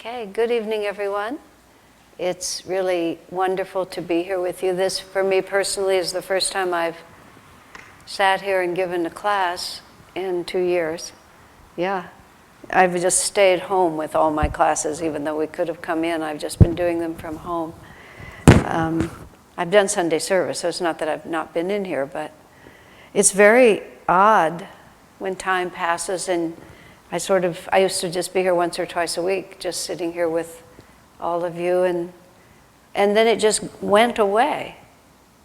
Okay, good evening, everyone. It's really wonderful to be here with you. This, for me personally, is the first time I've sat here and given a class in 2 years. Yeah, I've just stayed home with all my classes, even though we could have come in. I've just been doing them from home. I've done Sunday service, so it's not that I've not been in here, but it's very odd when time passes and I used to just be here once or twice a week, just sitting here with all of you, and then it just went away.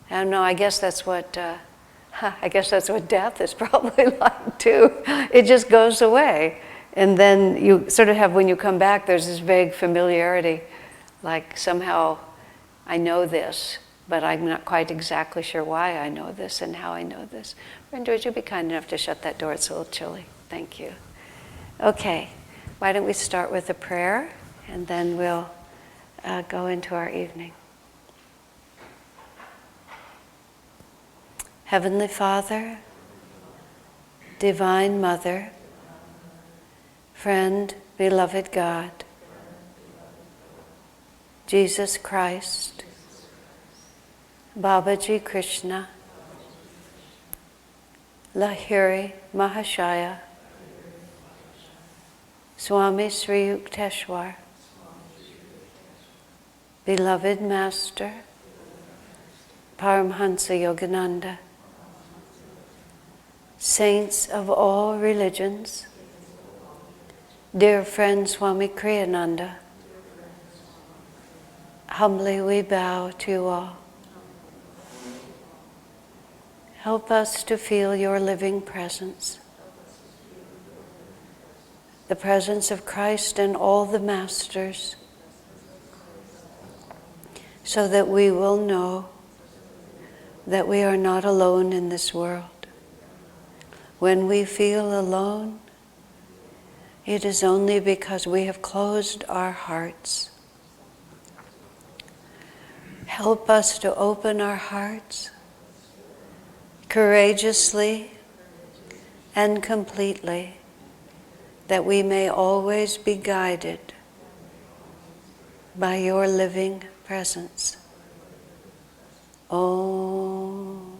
I don't know, I guess that's what death is probably like too. It just goes away. And then you sort of have, when you come back, there's this vague familiarity, like somehow I know this, but I'm not quite exactly sure why I know this and how I know this. Brenda, would you be kind enough to shut that door? It's a little chilly. Thank you. Okay, why don't we start with a prayer, and then we'll go into our evening. Heavenly Father, Divine Mother, friend, beloved God, Jesus Christ, Babaji Krishna, Lahiri Mahashaya, Swami Sri Yukteswar, beloved Master, Paramhansa Yogananda, saints of all religions, dear friend Swami Kriyananda, humbly we bow to you all. Help us to feel your living presence, the presence of Christ and all the Masters, so that we will know that we are not alone in this world. When we feel alone, it is only because we have closed our hearts. Help us to open our hearts courageously and completely, that we may always be guided by your living presence. Om,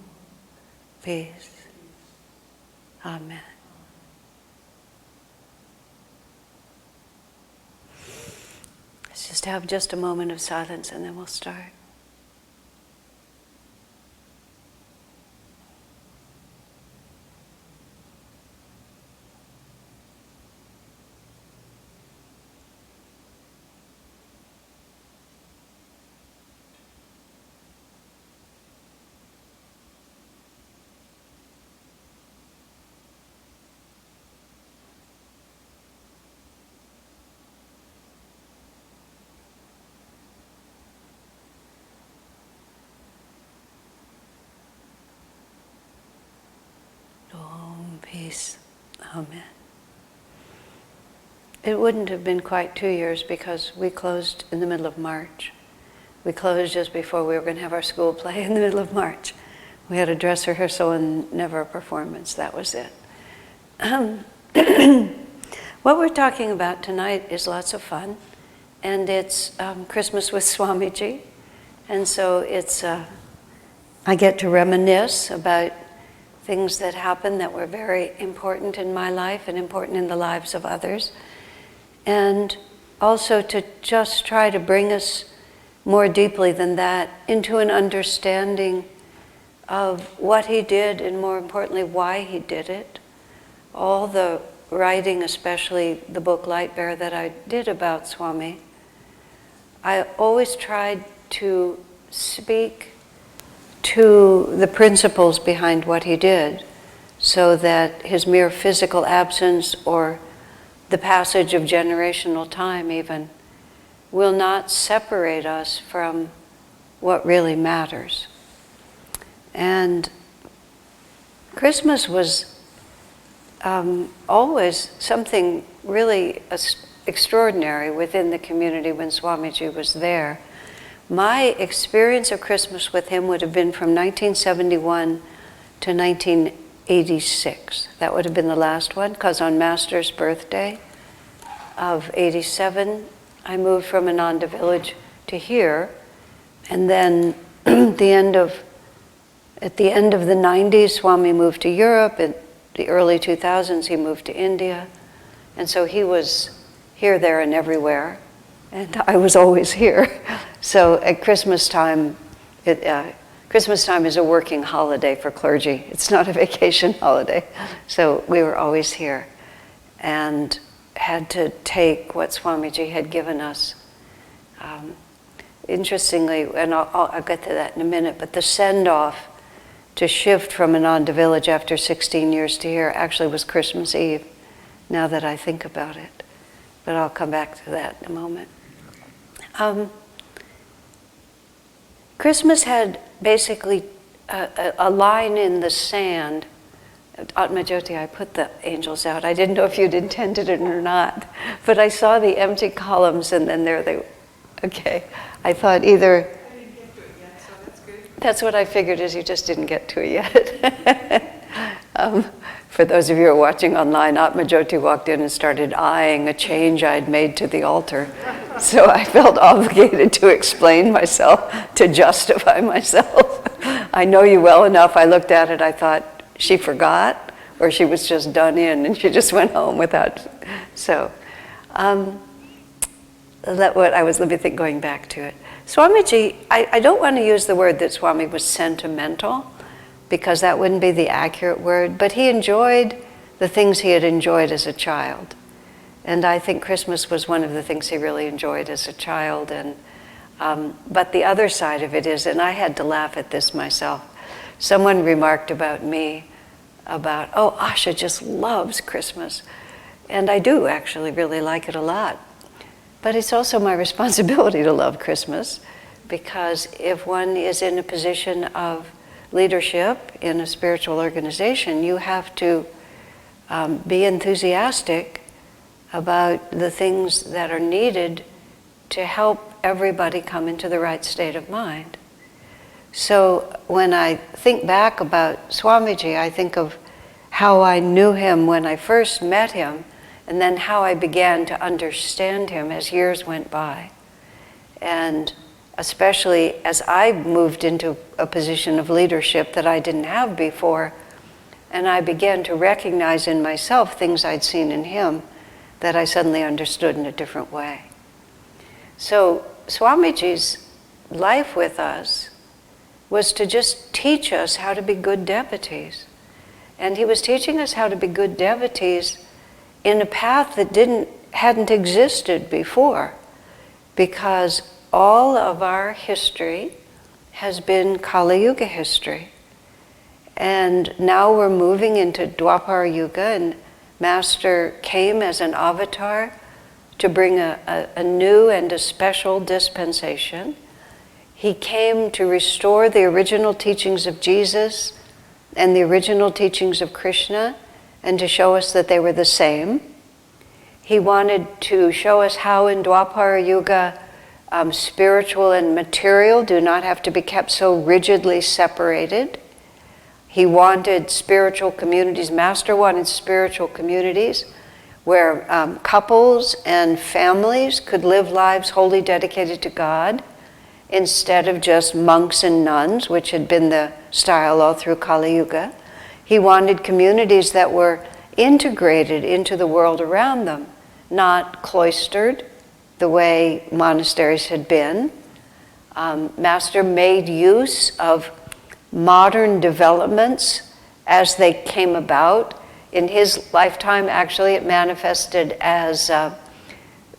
peace. Amen. Let's just have just a moment of silence and then we'll start. Peace. Amen. It wouldn't have been quite 2 years because we closed in the middle of March. We closed just before we were going to have our school play in the middle of March. We had a dress rehearsal and never a performance. That was it. What we're talking about tonight is lots of fun, and it's Christmas with Swamiji. And so it's, I get to reminisce about things that happened that were very important in my life and important in the lives of others. And also to just try to bring us more deeply than that into an understanding of what he did and, more importantly, why he did it. All the writing, especially the book Light Bearer that I did about Swami, I always tried to speak to the principles behind what he did, so that his mere physical absence or the passage of generational time even will not separate us from what really matters. And Christmas was always something really extraordinary within the community when Swamiji was there. My experience of Christmas with him would have been from 1971 to 1986. That would have been the last one, because on Master's birthday of 87, I moved from Ananda village to here, and then at the end of the 90s, Swami moved to Europe. In the early 2000s, he moved to India. And so he was here, there, and everywhere. And I was always here. So at Christmas time, Christmas time is a working holiday for clergy. It's not a vacation holiday. So we were always here and had to take what Swamiji had given us. Interestingly, and I'll get to that in a minute, but the send-off to shift from Ananda village after 16 years to here actually was Christmas Eve, now that I think about it. But I'll come back to that in a moment. Christmas had basically a line in the sand. Atmajyoti, I put the angels out. I didn't know if you'd intended it or not, but I saw the empty columns and then there they were. Okay, I thought either... I didn't get to it yet, so that's good. That's what I figured, is you just didn't get to it yet. For those of you who are watching online, Atmajyoti walked in and started eyeing a change I'd made to the altar. So I felt obligated to explain myself, to justify myself. I know you well enough. I looked at it, I thought, she forgot, or she was just done in, and she just went home without. So, let me think, going back to it. Swamiji, I don't want to use the word that Swami was sentimental, because that wouldn't be the accurate word, but he enjoyed the things he had enjoyed as a child. And I think Christmas was one of the things he really enjoyed as a child. And but the other side of it is, and I had to laugh at this myself, someone remarked about me, oh, Asha just loves Christmas. And I do actually really like it a lot. But it's also my responsibility to love Christmas, because if one is in a position of leadership in a spiritual organization, you have to be enthusiastic about the things that are needed to help everybody come into the right state of mind. So when I think back about Swamiji, I think of how I knew him when I first met him, and then how I began to understand him as years went by. And especially as I moved into a position of leadership that I didn't have before, and I began to recognize in myself things I'd seen in him that I suddenly understood in a different way. So Swamiji's life with us was to just teach us how to be good devotees. And he was teaching us how to be good devotees in a path that hadn't existed before, because all of our history has been Kali Yuga history. And now we're moving into Dwapara Yuga, and Master came as an avatar to bring a new and a special dispensation. He came to restore the original teachings of Jesus and the original teachings of Krishna, and to show us that they were the same. He wanted to show us how in Dwapara Yuga spiritual and material do not have to be kept so rigidly separated. He wanted spiritual communities. Master wanted spiritual communities where couples and families could live lives wholly dedicated to God, instead of just monks and nuns, which had been the style all through Kali Yuga. He wanted communities that were integrated into the world around them, not cloistered the way monasteries had been. Master made use of modern developments as they came about. In his lifetime, actually, it manifested as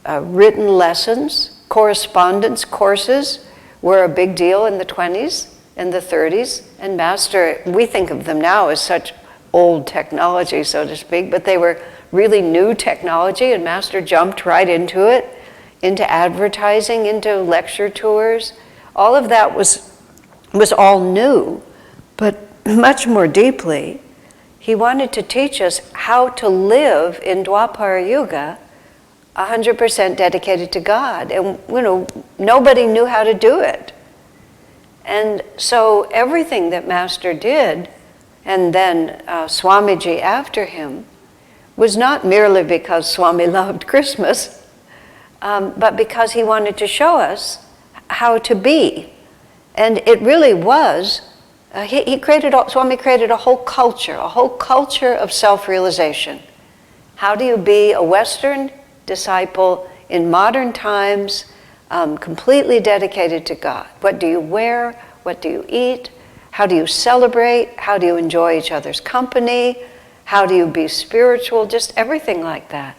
written lessons. Correspondence courses were a big deal in the 20s and the 30s. And Master, we think of them now as such old technology, so to speak, but they were really new technology, and Master jumped right into it, into advertising, into lecture tours. All of that was all new, but much more deeply, he wanted to teach us how to live in Dwapara Yuga 100% dedicated to God. And nobody knew how to do it. And so everything that Master did, and then Swamiji after him, was not merely because Swami loved Christmas. but because he wanted to show us how to be. And it really was, Swami created a whole culture of self-realization. How do you be a Western disciple in modern times, completely dedicated to God? What do you wear? What do you eat? How do you celebrate? How do you enjoy each other's company? How do you be spiritual? Just everything like that.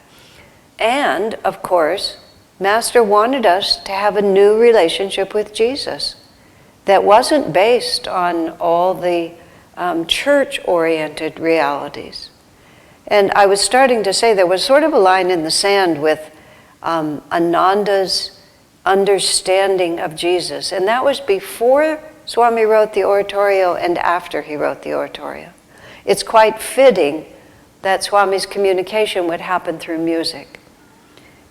And, of course, Master wanted us to have a new relationship with Jesus that wasn't based on all the church-oriented realities. And I was starting to say there was sort of a line in the sand with Ananda's understanding of Jesus. And that was before Swami wrote the oratorio and after he wrote the oratorio. It's quite fitting that Swami's communication would happen through music.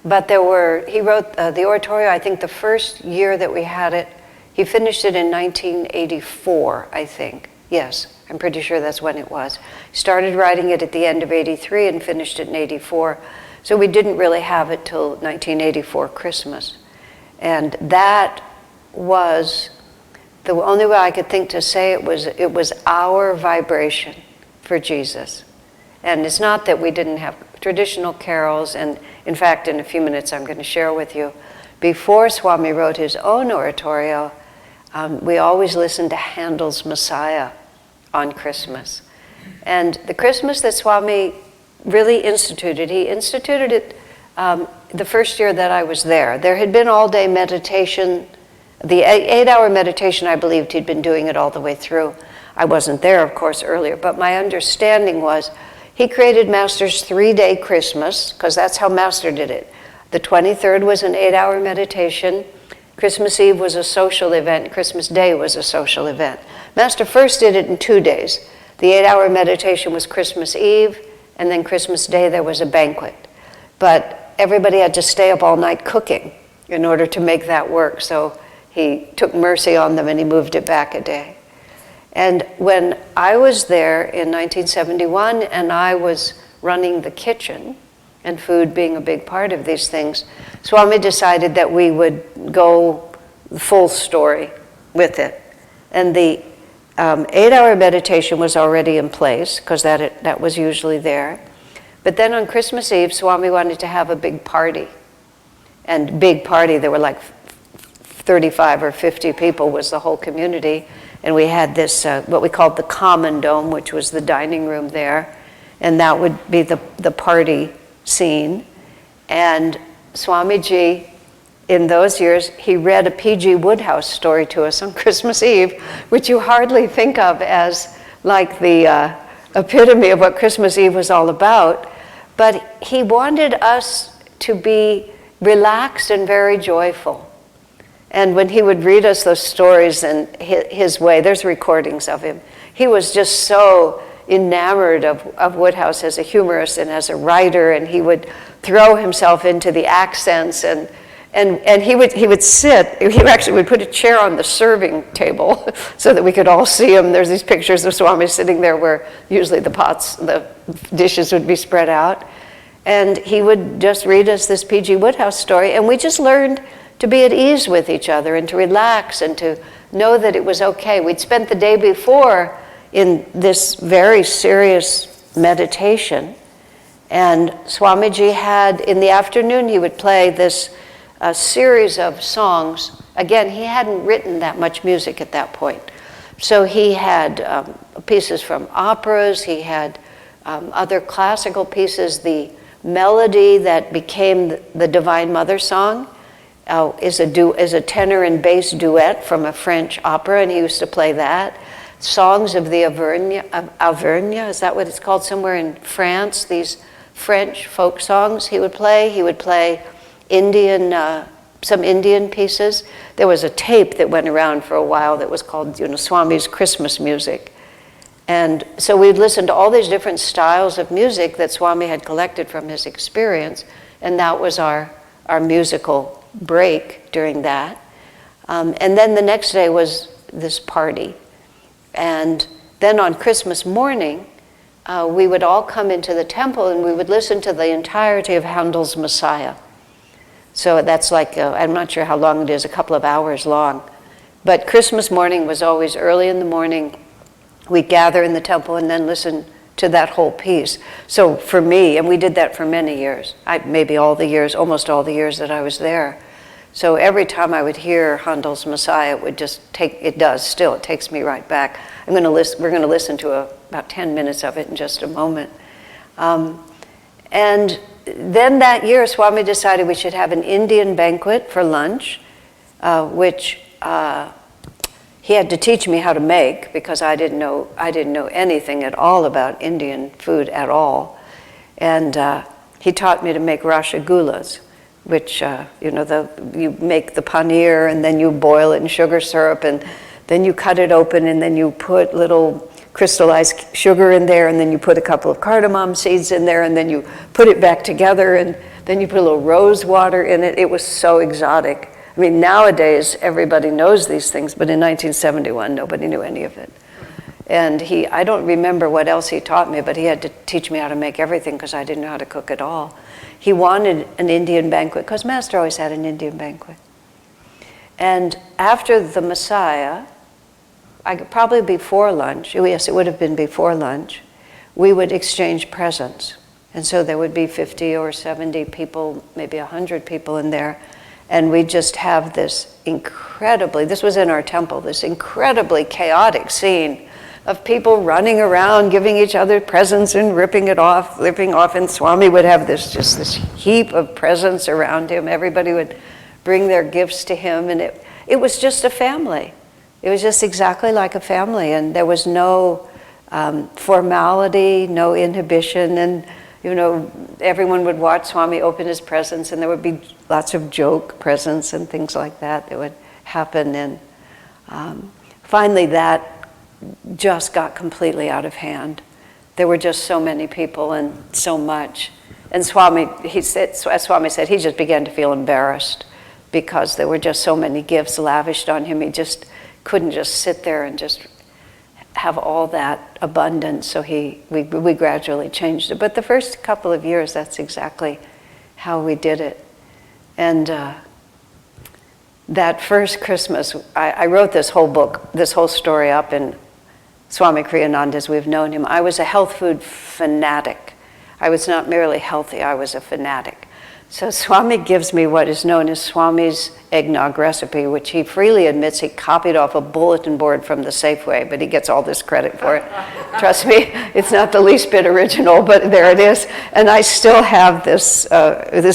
But he wrote the oratorio, I think the first year that we had it, he finished it in 1984, I think. Yes, I'm pretty sure that's when it was. He started writing it at the end of 83 and finished it in 84. So we didn't really have it till 1984 Christmas. And that was, the only way I could think to say it was our vibration for Jesus. And it's not that we didn't have traditional carols, and in fact, in a few minutes I'm going to share with you, before Swami wrote his own oratorio, we always listened to Handel's Messiah on Christmas. And the Christmas that Swami really instituted, he instituted it the first year that I was there. There had been all-day meditation, the 8-hour meditation, I believed he'd been doing it all the way through. I wasn't there, of course, earlier, but my understanding was he created Master's 3-day Christmas, because that's how Master did it. The 23rd was an 8-hour meditation. Christmas Eve was a social event. Christmas Day was a social event. Master first did it in 2 days. The 8-hour meditation was Christmas Eve, and then Christmas Day there was a banquet. But everybody had to stay up all night cooking in order to make that work, so he took mercy on them and he moved it back a day. And when I was there in 1971 and I was running the kitchen, and food being a big part of these things, Swami decided that we would go full story with it. And the 8-hour meditation was already in place, because that was usually there. But then on Christmas Eve, Swami wanted to have a big party. And big party, there were like 35 or 50 people was the whole community. And we had this, what we called the common dome, which was the dining room there. And that would be the party scene. And Swamiji, in those years, he read a P.G. Wodehouse story to us on Christmas Eve, which you hardly think of as like the epitome of what Christmas Eve was all about. But he wanted us to be relaxed and very joyful. And when he would read us those stories in his way, there's recordings of him, he was just so enamored of Wodehouse as a humorist and as a writer, and he would throw himself into the accents, and he would sit, he actually would put a chair on the serving table so that we could all see him. There's these pictures of Swami sitting there where usually the dishes would be spread out. And he would just read us this P.G. Wodehouse story, and we just learned to be at ease with each other and to relax and to know that it was okay. We'd spent the day before in this very serious meditation, and Swamiji had, in the afternoon, he would play this series of songs. Again, he hadn't written that much music at that point. So he had pieces from operas, he had other classical pieces. The melody that became the Divine Mother song is a tenor and bass duet from a French opera, and he used to play that. Songs of the Auvergne, is that what it's called, somewhere in France, these French folk songs he would play. He would play some Indian pieces. There was a tape that went around for a while that was called, Swami's Christmas music. And so we'd listen to all these different styles of music that Swami had collected from his experience, and that was our musical break during that. And then the next day was this party. And then on Christmas morning, we would all come into the temple and we would listen to the entirety of Handel's Messiah. So that's like, I'm not sure how long it is, a couple of hours long. But Christmas morning was always early in the morning. We'd gather in the temple and then listen to that whole piece. So for me, and we did that for many years, maybe all the years, almost all the years that I was there. So every time I would hear Handel's Messiah, it would just it takes me right back. We're going to listen to about 10 minutes of it in just a moment. And then that year, Swami decided we should have an Indian banquet for lunch, which he had to teach me how to make, because I didn't know anything at all about Indian food at all. And he taught me to make rasagullas, which, you make the paneer and then you boil it in sugar syrup, and then you cut it open and then you put little crystallized sugar in there, and then you put a couple of cardamom seeds in there, and then you put it back together, and then you put a little rose water in it. It was so exotic. I mean, nowadays everybody knows these things, but in 1971 nobody knew any of it. And I don't remember what else he taught me, but he had to teach me how to make everything because I didn't know how to cook at all. He wanted an Indian banquet, because Master always had an Indian banquet. And after the Messiah, probably before lunch, yes, it would have been before lunch, we would exchange presents. And so there would be 50 or 70 people, maybe 100 people in there, and we'd just have this this was in our temple, this incredibly chaotic scene of people running around, giving each other presents and ripping off, and Swami would have this heap of presents around him. Everybody would bring their gifts to him, and it was just a family. It was just exactly like a family, and there was no formality, no inhibition, and everyone would watch Swami open his presents, and there would be lots of joke presents and things like that would happen. And finally that just got completely out of hand. There were just so many people and so much. And Swami said, he just began to feel embarrassed because there were just so many gifts lavished on him. He just couldn't just sit there and just have all that abundance. So we gradually changed it. But the first couple of years, that's exactly how we did it. And that first Christmas, I wrote this whole book, this whole story up in Swami Kriyananda as we've known him. I was a health food fanatic. I was not merely healthy, I was a fanatic. So Swami gives me what is known as Swami's eggnog recipe, which he freely admits he copied off a bulletin board from the Safeway, but he gets all this credit for it. Trust me, it's not the least bit original, but there it is. And I still have this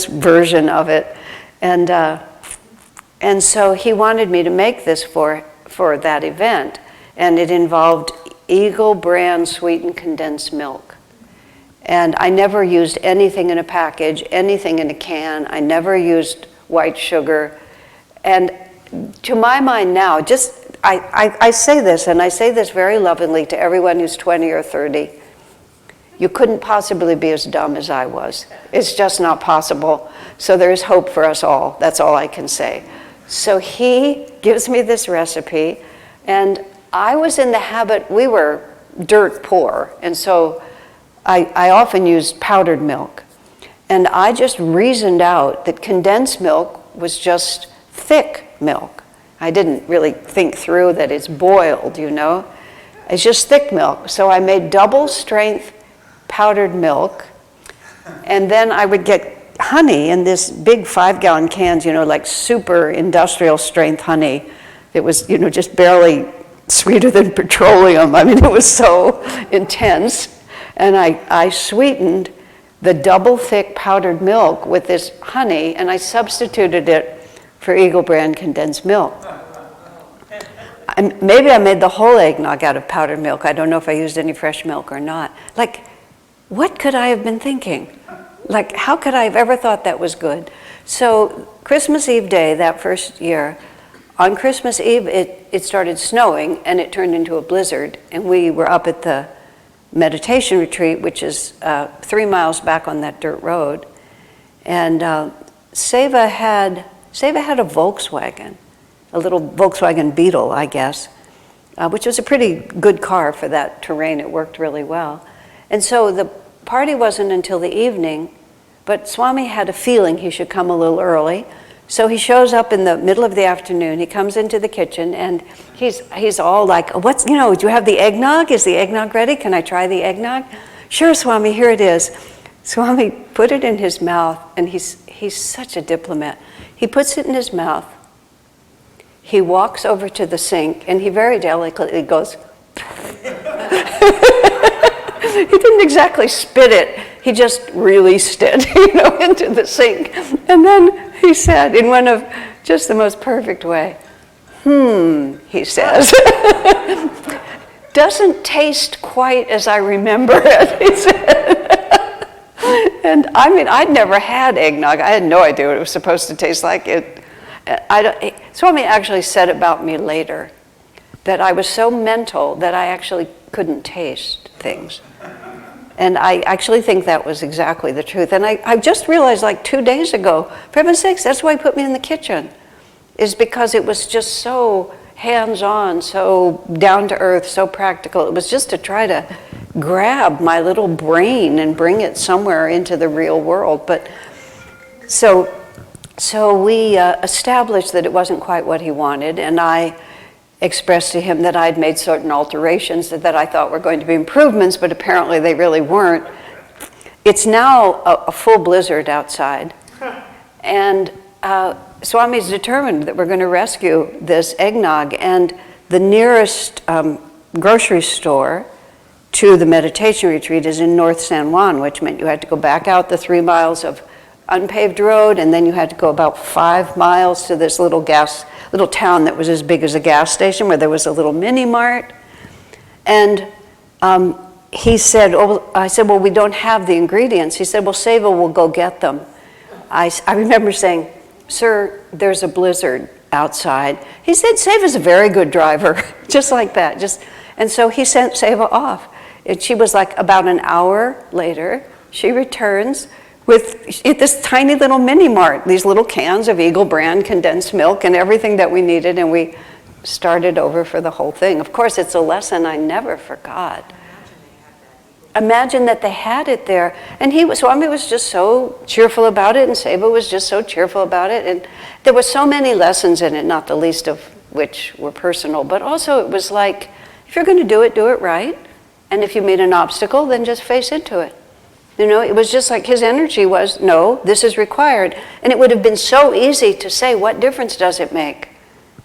version of it. And so he wanted me to make this for that event, and it involved Eagle brand sweetened condensed milk. And I never used anything in a package, anything in a can. I never used white sugar. And to my mind now, I say this, and I say this very lovingly to everyone who's 20 or 30. You couldn't possibly be as dumb as I was. It's just not possible. So there's hope for us all. That's all I can say. So he gives me this recipe, and I was in the habit, we were dirt poor, and so I often used powdered milk. And I just reasoned out that condensed milk was just thick milk. I didn't really think through that it's boiled, It's just thick milk. So I made double strength powdered milk, and then I would get honey in this big 5-gallon cans, like super industrial strength honey. It was, just barely sweeter than petroleum. I mean, it was so intense. And I sweetened the double thick powdered milk with this honey, and I substituted it for Eagle brand condensed milk. And maybe I made the whole eggnog out of powdered milk. I don't know if I used any fresh milk or not. Like, what could I have been thinking? Like, how could I have ever thought that was good? So Christmas Eve day, that first year, on Christmas Eve, it started snowing, and it turned into a blizzard, and we were up at the meditation retreat, which is 3 miles back on that dirt road. And Seva had a Volkswagen, a little Volkswagen Beetle, I guess, which was a pretty good car for that terrain. It worked really well. And so the party wasn't until the evening but Swami had a feeling he should come a little early. So he shows up in the middle of the afternoon. He comes into the kitchen and he's all like, "What's, do you have the eggnog? Is the eggnog ready? Can I try the eggnog?" "Sure, Swami, here it is." Swami put it in his mouth, and he's such a diplomat. He puts it in his mouth. He walks over to the sink, and he very delicately goes, he didn't exactly spit it, he just released it, into the sink. And then he said, in one of just the most perfect way, he says, "Doesn't taste quite as I remember it," he said. And I mean, I'd never had eggnog. I had no idea what it was supposed to taste like. Swami actually said about me later that I was so mental that I actually couldn't taste things. And I actually think that was exactly the truth. And I just realized like 2 days ago, for heaven's sakes, that's why he put me in the kitchen, is because it was just so hands-on, so down-to-earth, so practical. It was just to try to grab my little brain and bring it somewhere into the real world. But so we established that it wasn't quite what he wanted, and I expressed to him that I'd made certain alterations that I thought were going to be improvements, but apparently they really weren't. It's now a full blizzard outside, and Swami's determined that we're going to rescue this eggnog, and the nearest grocery store to the meditation retreat is in North San Juan, which meant you had to go back out the 3 miles of unpaved road, and then you had to go about 5 miles to this little town that was as big as a gas station, where there was a little mini mart. And he said, I said, "Well, we don't have the ingredients." He said, "Well, Seva will go get them." I remember saying, "Sir, there's a blizzard outside." He said, "Seva's a very good driver," just like that. And so he sent Seva off. And she was like about an hour later, she returns with this tiny little mini mart, these little cans of Eagle brand condensed milk and everything that we needed, and we started over for the whole thing. Of course, it's a lesson I never forgot. Imagine that they had it there. And Swami was just so cheerful about it, and Seva was just so cheerful about it. And there were so many lessons in it, not the least of which were personal, but also it was like, if you're going to do it right. And if you meet an obstacle, then just face into it. It was just like his energy was, no, this is required. And it would have been so easy to say, what difference does it make?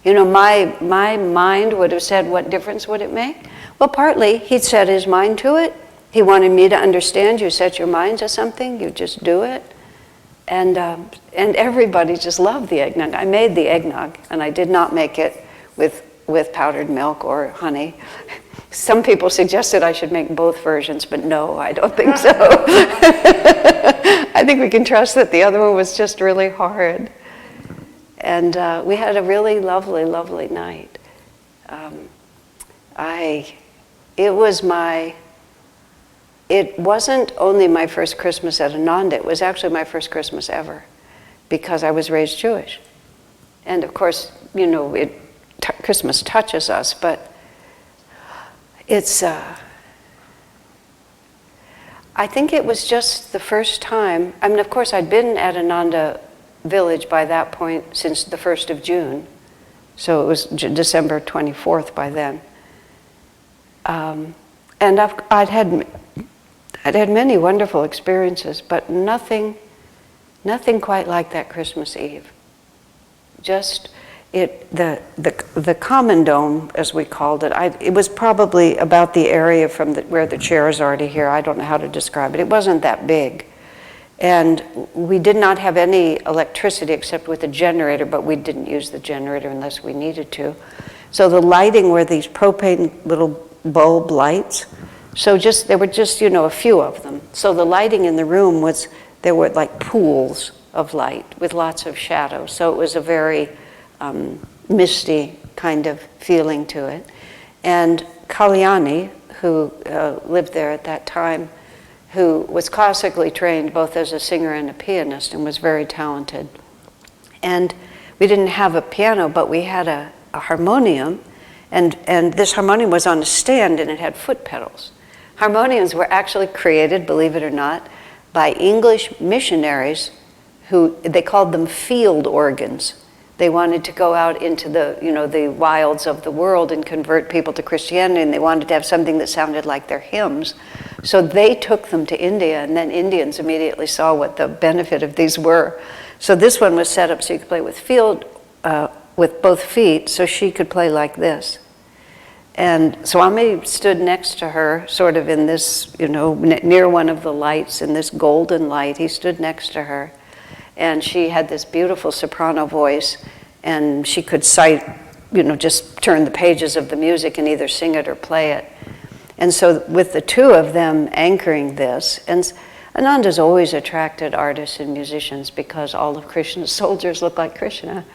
My mind would have said, what difference would it make? Well, partly he'd set his mind to it. He wanted me to understand, you set your mind to something, you just do it. And everybody just loved the eggnog. I made the eggnog, and I did not make it with powdered milk or honey. Some people suggested I should make both versions, but no, I don't think so. I think we can trust that the other one was just really hard. And we had a really lovely, lovely night. It wasn't only my first Christmas at Ananda, it was actually my first Christmas ever, because I was raised Jewish. And of course, Christmas touches us, but it's, I think it was just the first time. I mean, of course, I'd been at Ananda Village by that point since the 1st of June. So it was December 24th by then. And I'd had many wonderful experiences, but nothing quite like that Christmas Eve. Just the common dome, as we called it, it was probably about the area from where the chairs are to here. I don't know how to describe it. It wasn't that big. And we did not have any electricity except with a generator, but we didn't use the generator unless we needed to. So the lighting were these propane little bulb lights. So there were just, a few of them. So the lighting in the room there were like pools of light with lots of shadows. So it was a very misty kind of feeling to it. And Kalyani, who lived there at that time, who was classically trained both as a singer and a pianist and was very talented. And we didn't have a piano, but we had a harmonium, and this harmonium was on a stand and it had foot pedals. Harmoniums were actually created, believe it or not, by English missionaries who, they called them field organs. They wanted to go out into the, the wilds of the world and convert people to Christianity, and they wanted to have something that sounded like their hymns. So they took them to India, and then Indians immediately saw what the benefit of these were. So this one was set up so you could play with both feet, so she could play like this. And Swami stood next to her, sort of in this, near one of the lights, in this golden light. He stood next to her. And she had this beautiful soprano voice, and she could cite, just turn the pages of the music and either sing it or play it. And so with the two of them anchoring this, and Ananda's always attracted artists and musicians because all of Krishna's soldiers look like Krishna.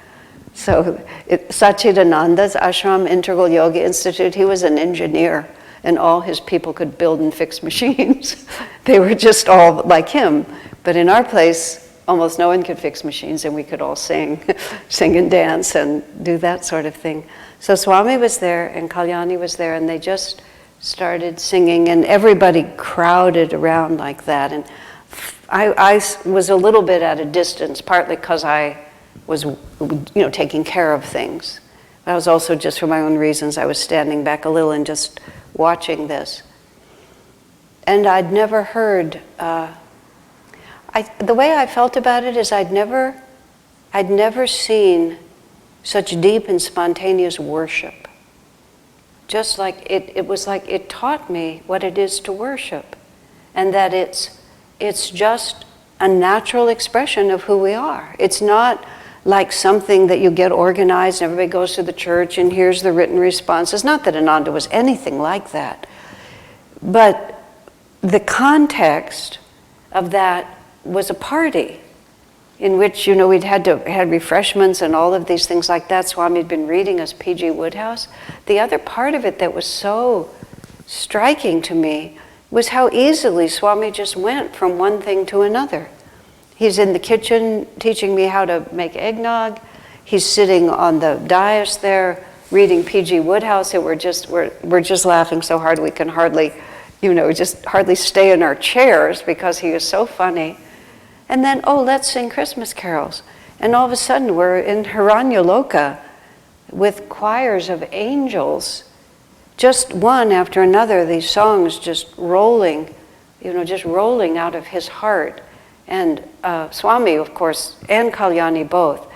So Satchidananda's ashram, Integral Yoga Institute, he was an engineer, and all his people could build and fix machines. They were just all like him. But in our place, almost no one could fix machines, and we could all sing and dance and do that sort of thing. So Swami was there, and Kalyani was there, and they just started singing, and everybody crowded around like that. And I was a little bit at a distance, partly because I was, taking care of things. But I was also, just for my own reasons, I was standing back a little and just watching this. And I'd never heard... the way I felt about it is I'd never seen such deep and spontaneous worship. Just like it was like it taught me what it is to worship, and that it's just a natural expression of who we are. It's not like something that you get organized and everybody goes to the church and here's the written response. It's not that Ananda was anything like that, but the context of that was a party in which, we'd had refreshments and all of these things like that. Swami had been reading us P.G. Wodehouse. The other part of it that was so striking to me was how easily Swami just went from one thing to another. He's in the kitchen teaching me how to make eggnog. He's sitting on the dais there reading P.G. Wodehouse, and we're just laughing so hard we can hardly, just hardly stay in our chairs because he is so funny. And then, let's sing Christmas carols. And all of a sudden, we're in Hiranyaloka with choirs of angels, just one after another, these songs just rolling out of his heart. And Swami, of course, and Kalyani both,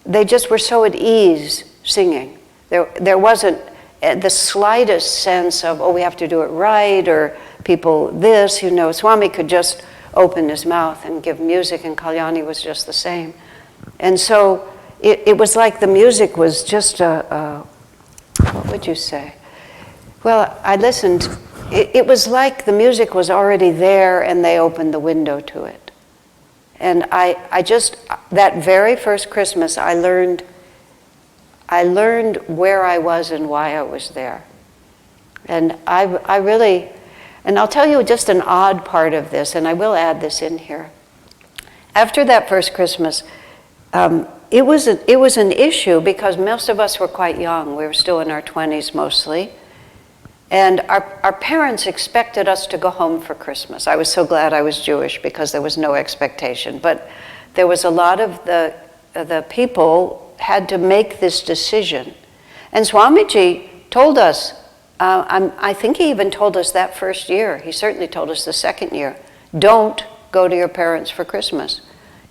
they just were so at ease singing. There wasn't the slightest sense of, we have to do it right, or people this, Swami could just open his mouth and give music, and Kalyani was just the same. And so it was like the music was just what would you say? Well, I listened. It was like the music was already there and they opened the window to it. And I just, that very first Christmas, I learned where I was and why I was there. And I really, and I'll tell you just an odd part of this, and I will add this in here. After that first Christmas, it was an issue because most of us were quite young. We were still in our 20s mostly. And our parents expected us to go home for Christmas. I was so glad I was Jewish because there was no expectation. But there was a lot of the people had to make this decision. And Swamiji told us, I think he even told us that first year, he certainly told us the second year, don't go to your parents for Christmas.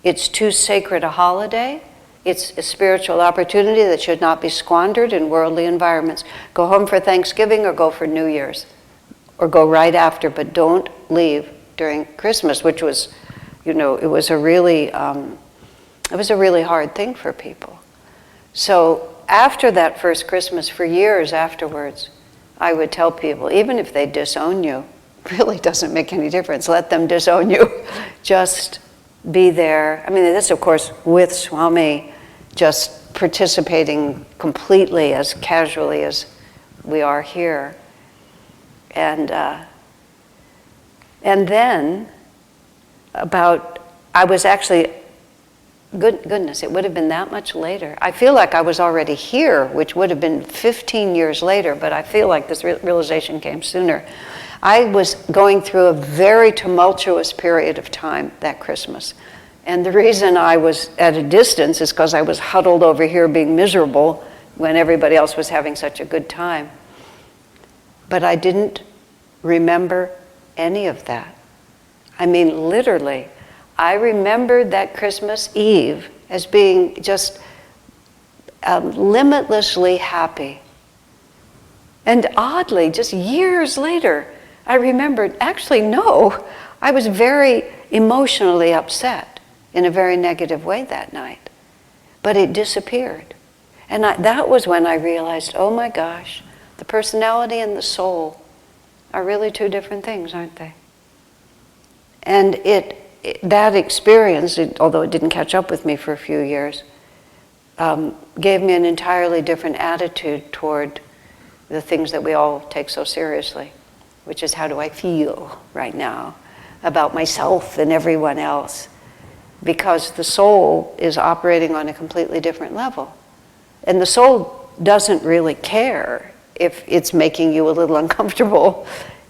It's too sacred a holiday. It's a spiritual opportunity that should not be squandered in worldly environments. Go home for Thanksgiving or go for New Year's, or go right after, but don't leave during Christmas, which was, it was a really hard thing for people. So after that first Christmas, for years afterwards, I would tell people, even if they disown you, really doesn't make any difference. Let them disown you. Just be there. I mean, this, of course, with Swami, just participating completely as casually as we are here. And then I was actually goodness, it would have been that much later. I feel like I was already here, which would have been 15 years later, but I feel like this realization came sooner. I was going through a very tumultuous period of time that Christmas. And the reason I was at a distance is because I was huddled over here being miserable when everybody else was having such a good time. But I didn't remember any of that. I mean, literally, I remembered that Christmas Eve as being just limitlessly happy. And oddly, just years later, I remembered, actually, no, I was very emotionally upset in a very negative way that night. But it disappeared. And that was when I realized, oh my gosh, the personality and the soul are really two different things, aren't they? And that experience, although it didn't catch up with me for a few years, gave me an entirely different attitude toward the things that we all take so seriously, which is how do I feel right now about myself and everyone else, because the soul is operating on a completely different level. And the soul doesn't really care if it's making you a little uncomfortable,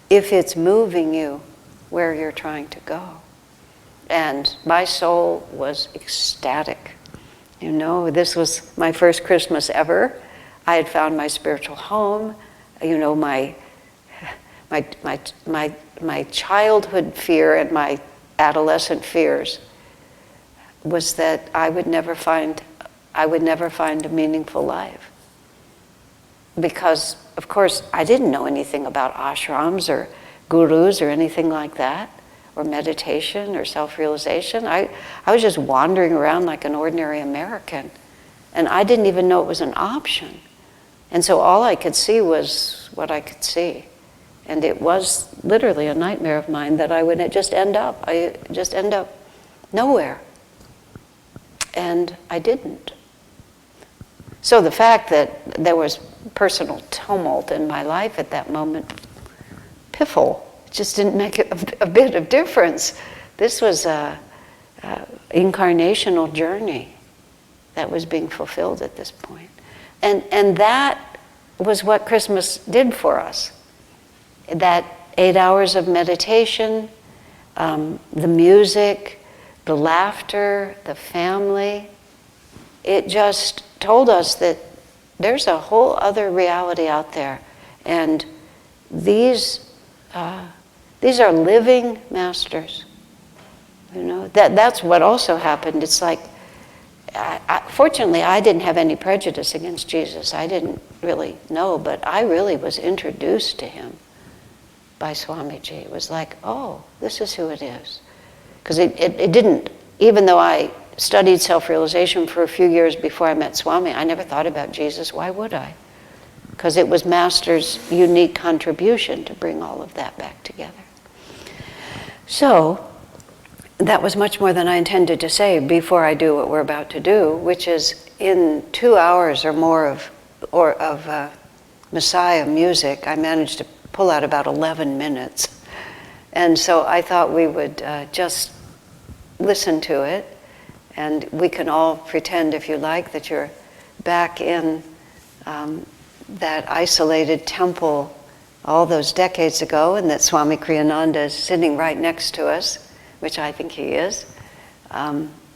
if it's moving you where you're trying to go. And my soul was ecstatic. You know, this was my first Christmas ever. I had found my spiritual home. You know, my childhood fear and my adolescent fears was that I would never find a meaningful life. Because, of course, I didn't know anything about ashrams or gurus or anything like that, or meditation or self-realization. I was just wandering around like an ordinary American. And I didn't even know it was an option. And so all I could see was what I could see. And it was literally a nightmare of mine that I would just end up nowhere. And I didn't. So the fact that there was personal tumult in my life at that moment, piffle, just didn't make a bit of difference. This was a incarnational journey that was being fulfilled at this point. And that was what Christmas did for us. That 8 hours of meditation, the music, the laughter, the family, it just told us that there's a whole other reality out there. And these are living masters. You know, that's what also happened. It's like, fortunately, I didn't have any prejudice against Jesus. I didn't really know, but I really was introduced to him by Swamiji. It was like, oh, this is who it is. Because it didn't, even though I studied self-realization for a few years before I met Swami, I never thought about Jesus. Why would I? Because it was Master's unique contribution to bring all of that back together. So, that was much more than I intended to say before I do what we're about to do, which is in 2 hours or more of Messiah music, I managed to pull out about 11 minutes. And so I thought we would just listen to it, and we can all pretend, if you like, that you're back in that isolated temple all those decades ago, and that Swami Kriyananda is sitting right next to us, which I think he is,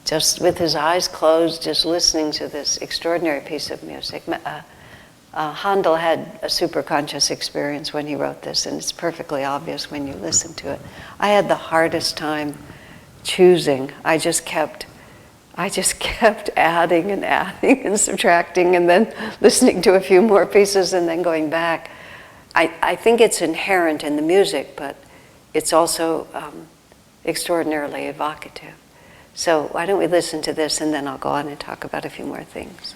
just with his eyes closed, just listening to this extraordinary piece of music. Handel had a superconscious experience when he wrote this, and it's perfectly obvious when you listen to it. I had the hardest time choosing. I just kept adding and subtracting, and then listening to a few more pieces and then going back. I think it's inherent in the music, but it's also extraordinarily evocative. So why don't we listen to this, and then I'll go on and talk about a few more things.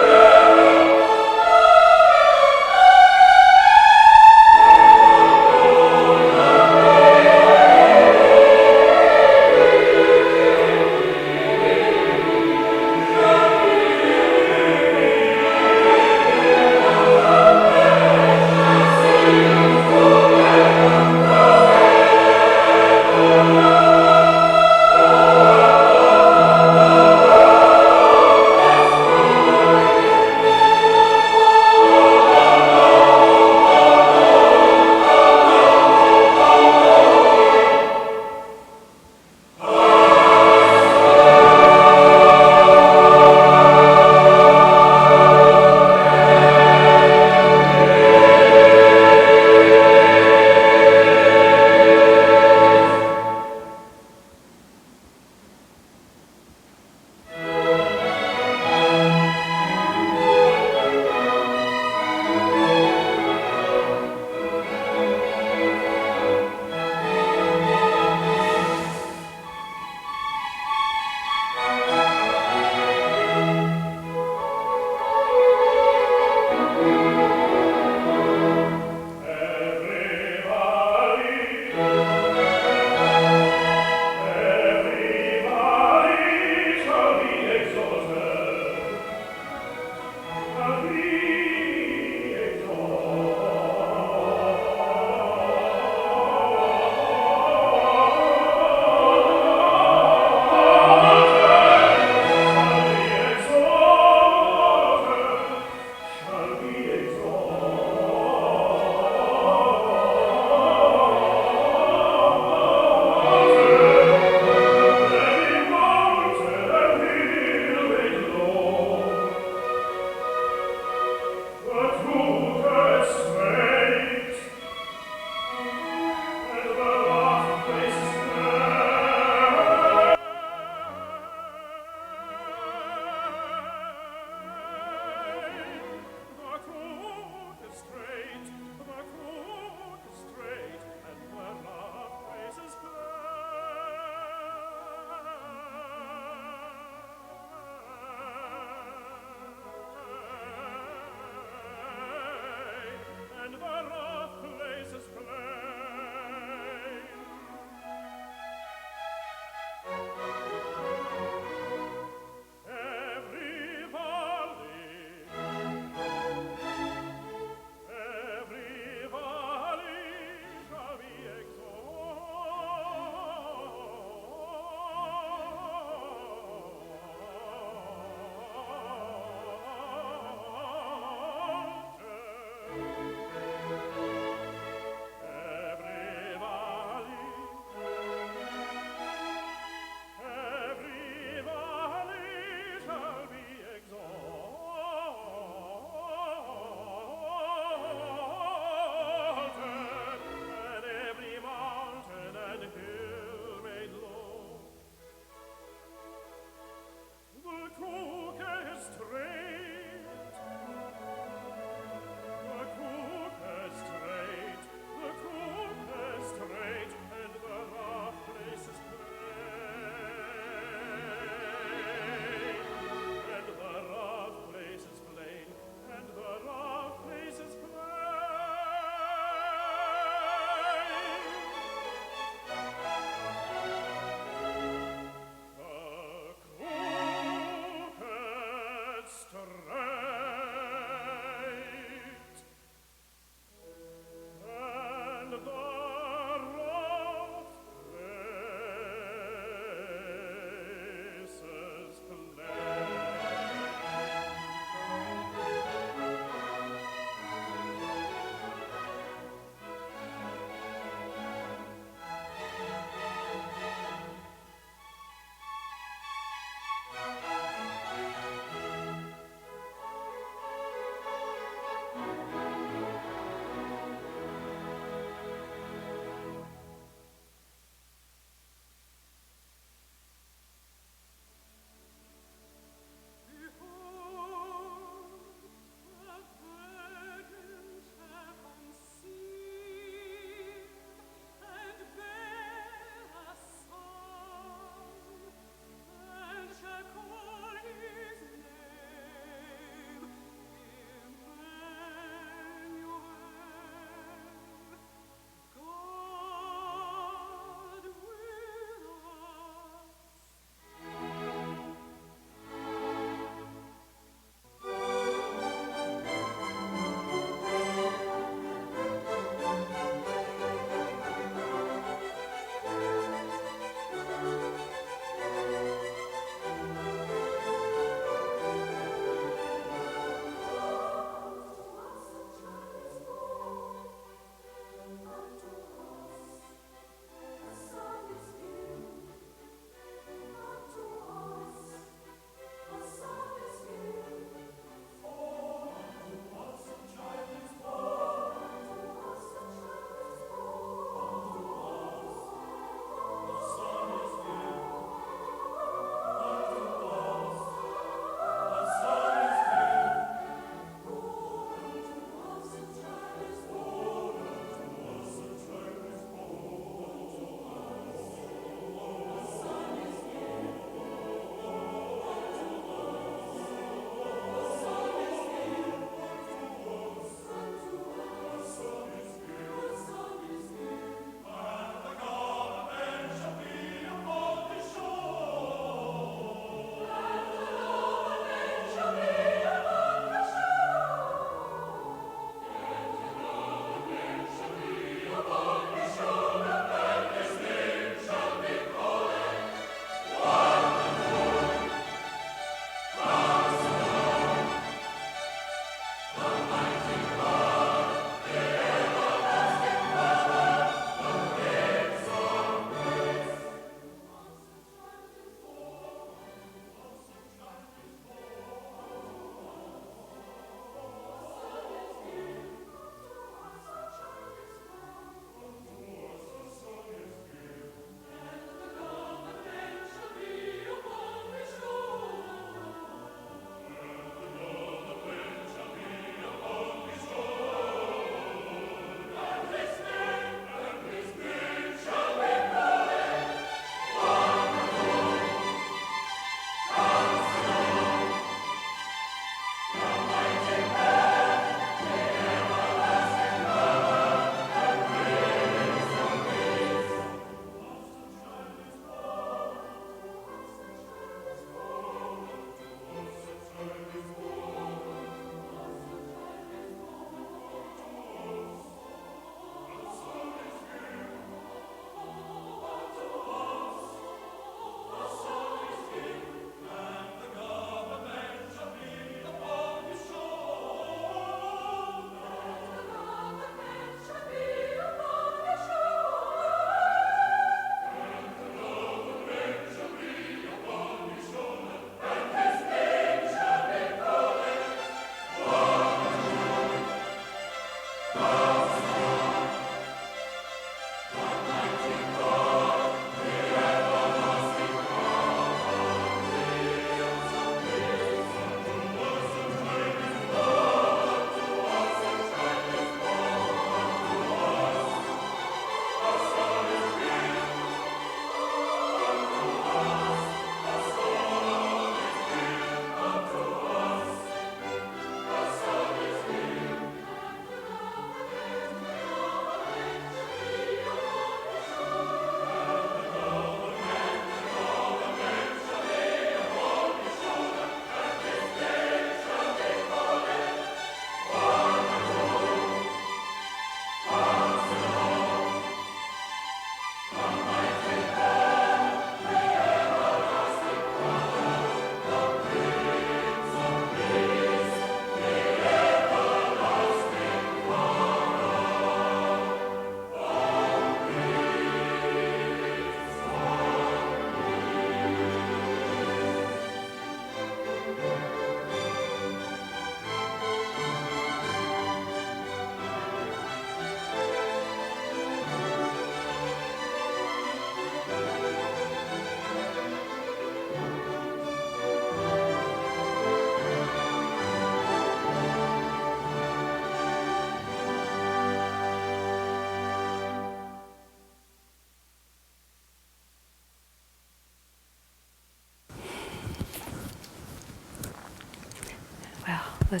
I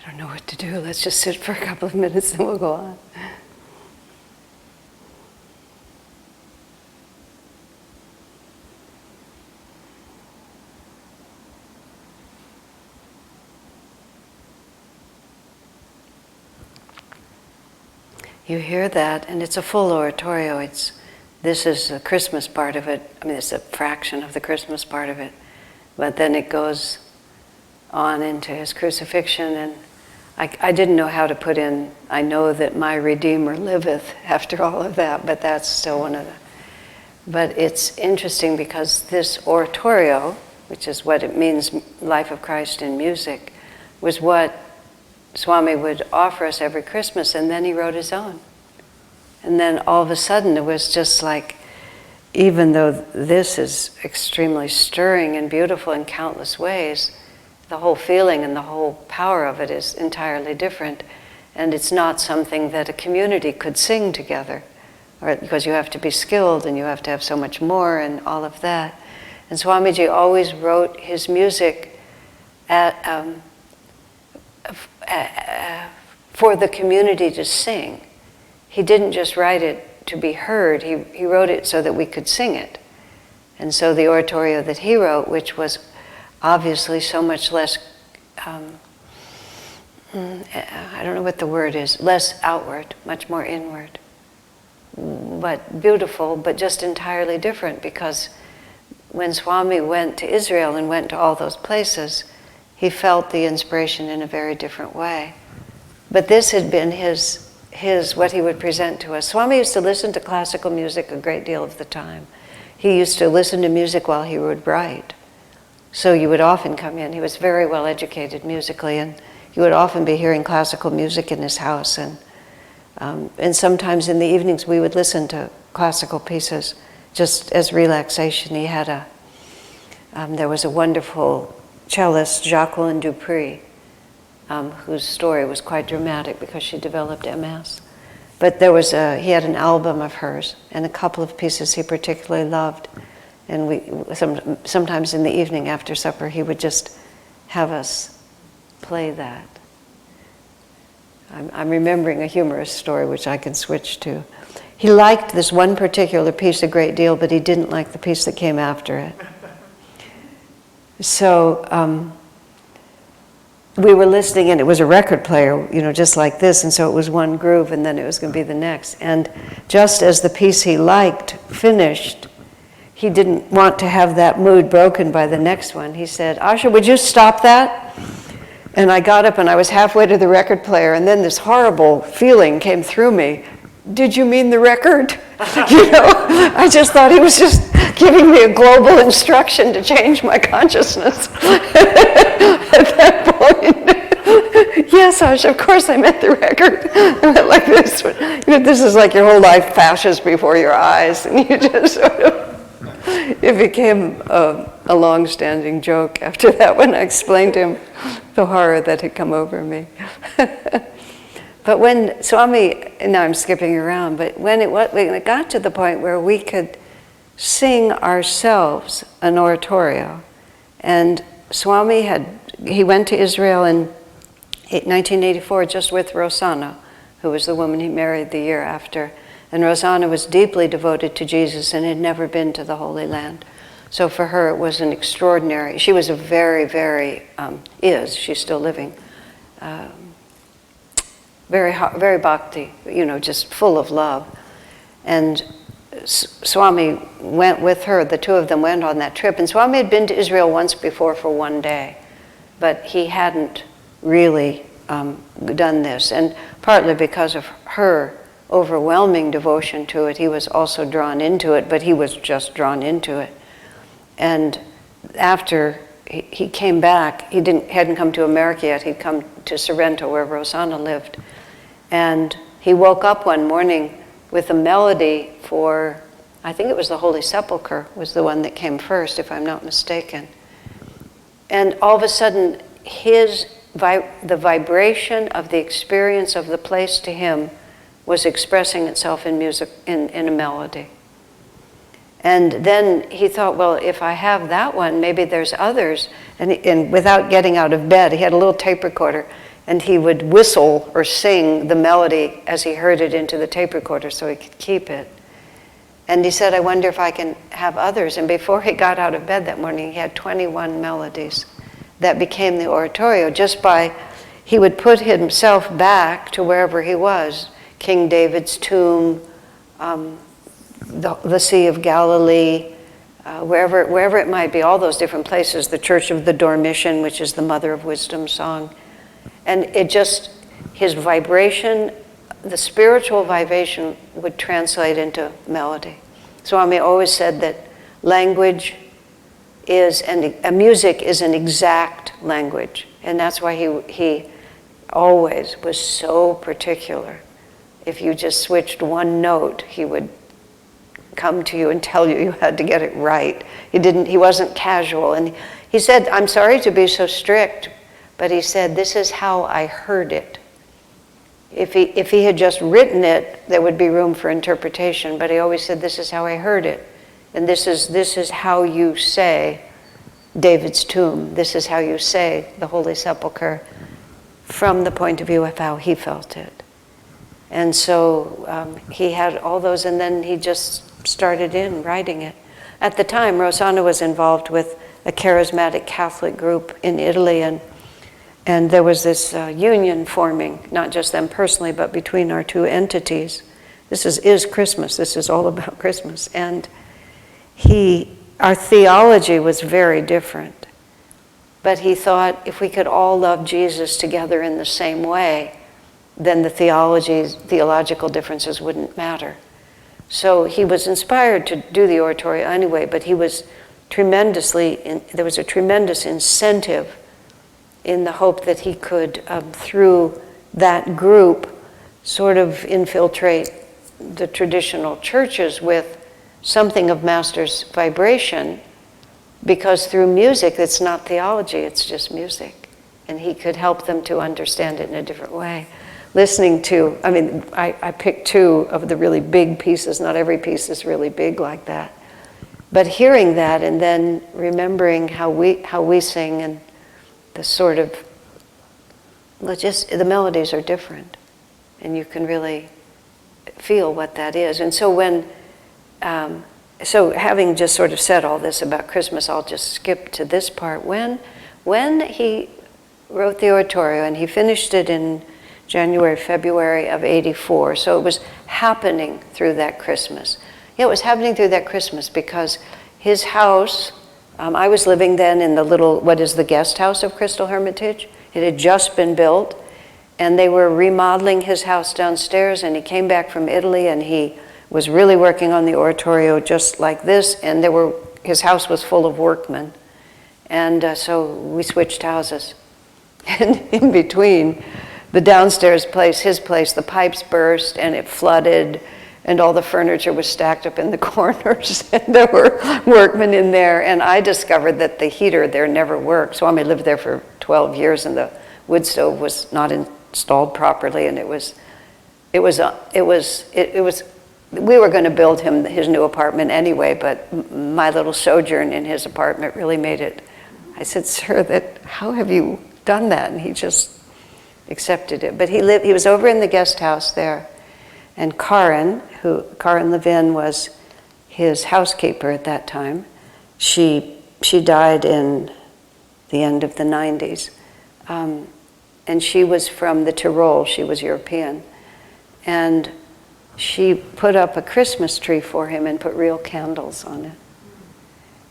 don't know what to do. Let's just sit for a couple of minutes and we'll go on. You hear that, and it's a full oratorio. This is the Christmas part of it. I mean, it's a fraction of the Christmas part of it. But then it goes on into his crucifixion, and I didn't know how to put in, I know that my Redeemer liveth, after all of that, but that's still one of the... But it's interesting because this oratorio, which is what it means, Life of Christ in music, was what Swami would offer us every Christmas, and then he wrote his own. And then all of a sudden it was just like, even though this is extremely stirring and beautiful in countless ways, the whole feeling and the whole power of it is entirely different. And it's not something that a community could sing together, or because you have to be skilled and you have to have so much more and all of that. And Swamiji always wrote his music for the community to sing. He didn't just write it to be heard, he wrote it so that we could sing it. And so the oratorio that he wrote, which was obviously so much less, I don't know what the word is, less outward, much more inward, but beautiful, but just entirely different, because when Swami went to Israel and went to all those places, he felt the inspiration in a very different way. But this had been his what he would present to us. Swami used to listen to classical music a great deal of the time. He used to listen to music while he would write. So you would often come in, he was very well educated musically, and you would often be hearing classical music in his house. And sometimes in the evenings we would listen to classical pieces just as relaxation. He had there was a wonderful cellist, Jacqueline Dupree, whose story was quite dramatic because she developed MS. But he had an album of hers and a couple of pieces he particularly loved. And sometimes in the evening after supper, he would just have us play that. I'm remembering a humorous story which I can switch to. He liked this one particular piece a great deal, but he didn't like the piece that came after it. So we were listening, and it was a record player, just like this, and so it was one groove, and then it was going to be the next. And just as the piece he liked finished, he didn't want to have that mood broken by the next one. He said, "Asha, would you stop that?" And I got up, and I was halfway to the record player, and then this horrible feeling came through me. Did you mean the record? I just thought he was just giving me a global instruction to change my consciousness. At that point, yes, Asha, of course I meant the record. I went like this. This is like your whole life flashes before your eyes, and you just sort of, it became a long-standing joke after that when I explained to him the horror that had come over me. But when Swami, now I'm skipping around, but when it got to the point where we could sing ourselves an oratorio, and Swami he went to Israel in 1984 just with Rosanna, who was the woman he married the year after, and Rosanna was deeply devoted to Jesus and had never been to the Holy Land. So for her it was an extraordinary, she was a very, very, she's still living, very, very bhakti, just full of love. And Swami went with her, the two of them went on that trip. And Swami had been to Israel once before for one day, but he hadn't really done this. And partly because of her overwhelming devotion to it, he was also drawn into it, but he was just drawn into it. And after he came back, he hadn't come to America yet, he'd come to Sorrento where Rosanna lived. And he woke up one morning with a melody for, I think it was the Holy Sepulchre was the one that came first, if I'm not mistaken. And all of a sudden, the vibration of the experience of the place to him was expressing itself in music, in a melody. And then he thought, well, if I have that one, maybe there's others. And without getting out of bed, he had a little tape recorder, and he would whistle or sing the melody as he heard it into the tape recorder so he could keep it. And he said, I wonder if I can have others. And before he got out of bed that morning, he had 21 melodies that became the oratorio just by, he would put himself back to wherever he was, King David's tomb, the Sea of Galilee, wherever it might be, all those different places, the Church of the Dormition, which is the Mother of Wisdom song. And it just, his vibration, the spiritual vibration would translate into melody. Swami always said that language is, music is an exact language. And that's why he always was so particular. If you just switched one note, he would come to you and tell you you had to get it right. He wasn't casual. And he said, I'm sorry to be so strict, but he said, this is how I heard it. If he had just written it, there would be room for interpretation, but he always said, this is how I heard it. And this is how you say David's tomb. This is how you say the Holy Sepulchre from the point of view of how he felt it. And so he had all those, and then he just started writing it. At the time, Rosanna was involved with a charismatic Catholic group in Italy, and there was this union forming, not just them personally, but between our two entities. This is Christmas. This is all about Christmas. And our theology was very different. But he thought if we could all love Jesus together in the same way, then the theological differences wouldn't matter. So he was inspired to do the oratorio anyway, but he was there was a tremendous incentive in the hope that he could, through that group, sort of infiltrate the traditional churches with something of Master's vibration, because through music, it's not theology, it's just music. And he could help them to understand it in a different way. Listening to, I picked two of the really big pieces. Not every piece is really big like that. But hearing that and then remembering how we sing, and the sort of, the melodies are different. And you can really feel what that is. And so so having just sort of said all this about Christmas, I'll just skip to this part. When he wrote the oratorio, and he finished it in January, February of '84, so it was happening through that Christmas. Yeah, it was happening through that Christmas because his house, I was living then in the little, what is the guest house of Crystal Hermitage? It had just been built, and they were remodeling his house downstairs, and he came back from Italy, and he was really working on the oratorio just like this, and his house was full of workmen. And so we switched houses. And in between, the downstairs place, his place, the pipes burst and it flooded, and all the furniture was stacked up in the corners, and there were workmen in there. And I discovered that the heater there never worked. Swami lived there for 12 years, and the wood stove was not installed properly, and we were going to build him his new apartment anyway, but my little sojourn in his apartment really made it. I said, sir, how have you done that? And he just accepted it. But he was over in the guest house there, and Karen Levin was his housekeeper at that time. She died in the end of the 90s. And she was from the Tyrol. She was European. And she put up a Christmas tree for him and put real candles on it.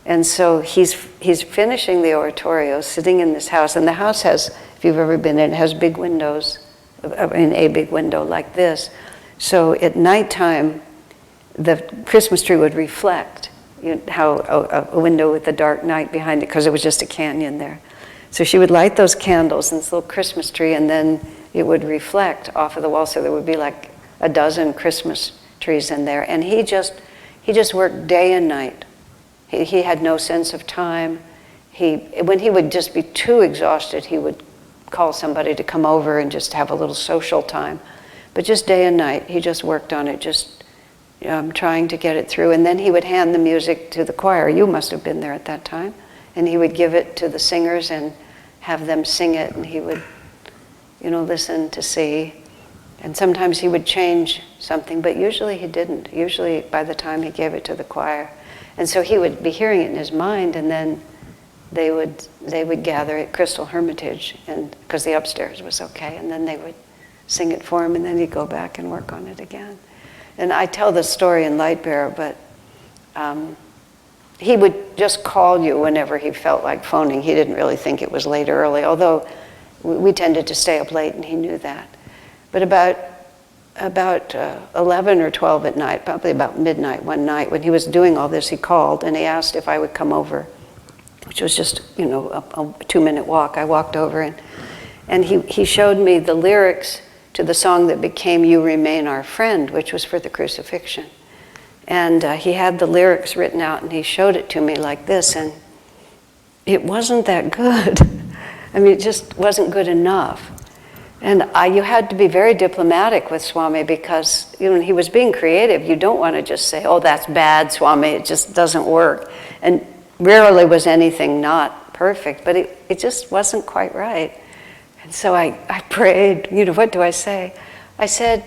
And so he's finishing the oratorio, sitting in this house. And the house has, if you've ever been in, it has big windows, a big window like this. So at nighttime, the Christmas tree would reflect how a window with the dark night behind it, because it was just a canyon there. So she would light those candles in this little Christmas tree, and then it would reflect off of the wall, so there would be like a dozen Christmas trees in there. And he just worked day and night. He had no sense of time. When he would just be too exhausted, he would call somebody to come over and just have a little social time. But just day and night, he just worked on it, just trying to get it through. And then he would hand the music to the choir. You must have been there at that time. And he would give it to the singers and have them sing it, and he would, listen to see. And sometimes he would change something, but usually he didn't. Usually by the time he gave it to the choir. And so he would be hearing it in his mind, and then they would gather at Crystal Hermitage, and because the upstairs was okay, and then they would sing it for him, and then he'd go back and work on it again. And I tell this story in Lightbearer, but he would just call you whenever he felt like phoning. He didn't really think it was late or early, although we tended to stay up late, and he knew that. But about 11 or 12 at night, probably about midnight one night, when he was doing all this, he called, and he asked if I would come over, which was just, a 2-minute walk. I walked over, and he showed me the lyrics to the song that became You Remain Our Friend, which was for the crucifixion. And he had the lyrics written out, and he showed it to me like this, and it wasn't that good. I mean, it just wasn't good enough. And you had to be very diplomatic with Swami, because he was being creative. You don't want to just say, oh, that's bad, Swami, it just doesn't work. And rarely was anything not perfect, but it just wasn't quite right. And so I prayed, what do I say? I said,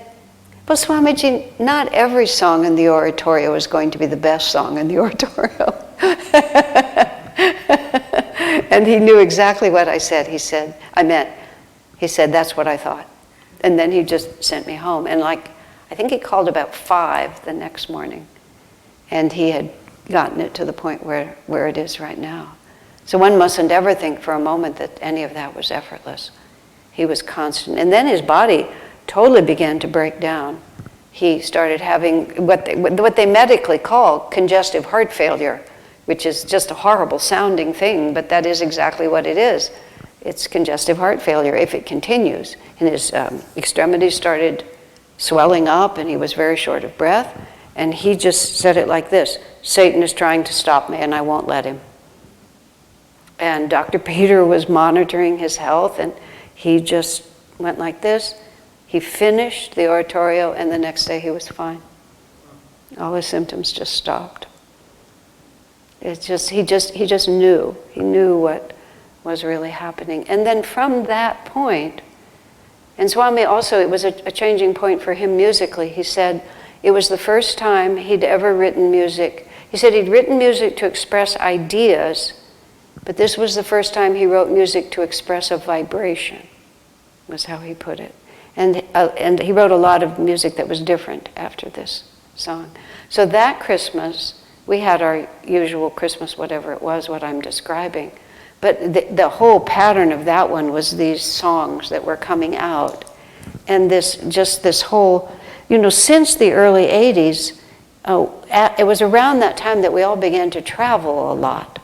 well, Swamiji, not every song in the oratorio is going to be the best song in the oratorio. And he knew exactly what I said. He said, that's what I thought. And then he just sent me home. And I think he called about 5 the next morning. And he had gotten it to the point where it is right now. So one mustn't ever think for a moment that any of that was effortless. He was constant. And then his body totally began to break down. He started having what they medically call congestive heart failure, which is just a horrible sounding thing, but that is exactly what it is. It's congestive heart failure if it continues. And his extremities started swelling up, and he was very short of breath. And he just said it like this: Satan is trying to stop me, and I won't let him. And Dr. Peter was monitoring his health, and he just went like this. He finished the oratorio, and the next day he was fine. All his symptoms just stopped. He just knew. He knew what was really happening. And then from that point, and Swami also, it was a changing point for him musically. He said it was the first time he'd ever written music. He said he'd written music to express ideas, but this was the first time he wrote music to express a vibration, was how he put it. And he wrote a lot of music that was different after this song. So that Christmas, we had our usual Christmas, whatever it was, what I'm describing. But the whole pattern of that one was these songs that were coming out. And this whole, since the early 80s, it was around that time that we all began to travel a lot.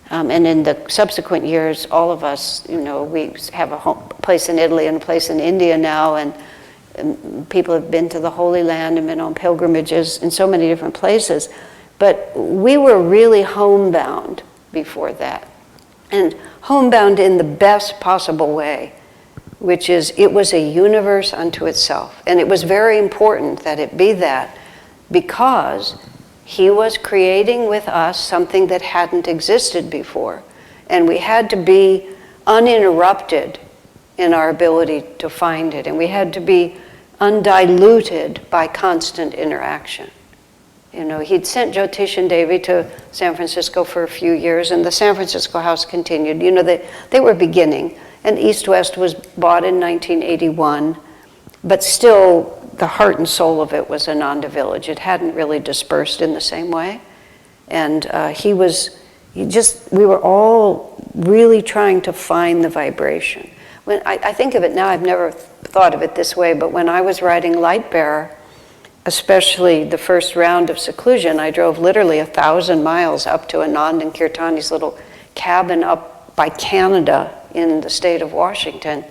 And in the subsequent years, all of us, we have a place in Italy and a place in India now, and people have been to the Holy Land and been on pilgrimages in so many different places. But we were really homebound before that. And homebound in the best possible way, which is it was a universe unto itself. And it was very important that it be that, because he was creating with us something that hadn't existed before. And we had to be uninterrupted in our ability to find it. And we had to be undiluted by constant interaction. He'd sent Jyotish and Devi to San Francisco for a few years, and the San Francisco house continued. They were beginning. And East West was bought in 1981, but still the heart and soul of it was Ananda Village. It hadn't really dispersed in the same way. And we were all really trying to find the vibration. When I think of it now, I've never thought of it this way, but when I was writing Lightbearer, especially the first round of seclusion, I drove literally 1,000 miles up to Ananda and Kirtani's little cabin up by Canada in the state of Washington.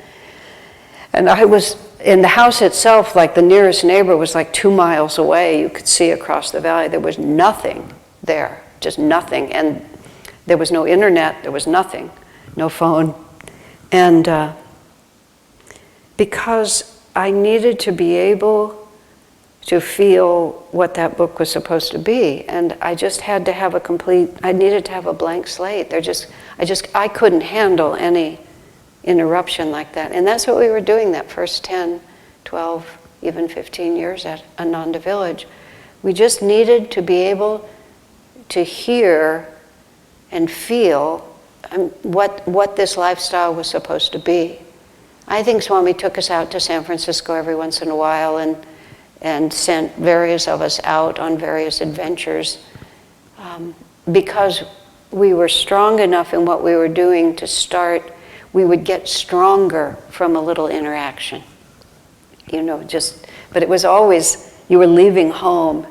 And I was in the house itself, the nearest neighbor was 2 miles away. You could see across the valley. There was nothing there, just nothing. And there was no internet, there was nothing, no phone. And because I needed to be able to feel what that book was supposed to be. And I just had to have I needed to have a blank slate. I couldn't handle any interruption like that. And that's what we were doing that first 10, 12, even 15 years at Ananda Village. We just needed to be able to hear and feel what this lifestyle was supposed to be. I think Swami took us out to San Francisco every once in a while and sent various of us out on various adventures because we were strong enough in what we were doing to start. We would get stronger from a little interaction, but it was always, you were leaving home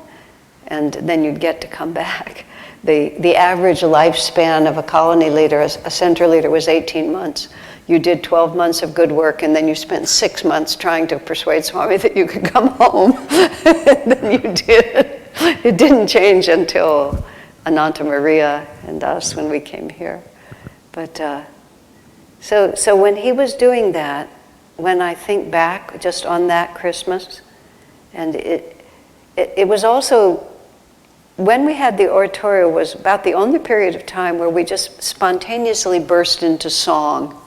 and then you'd get to come back. The average lifespan of a colony leader, a center leader, was 18 months. You did 12 months of good work, and then you spent 6 months trying to persuade Swami that you could come home. And then you did. It didn't change until Ananta Maria and us when we came here. But so when he was doing that, when I think back just on that Christmas, and it was also, when we had the oratorio was about the only period of time where we just spontaneously burst into song.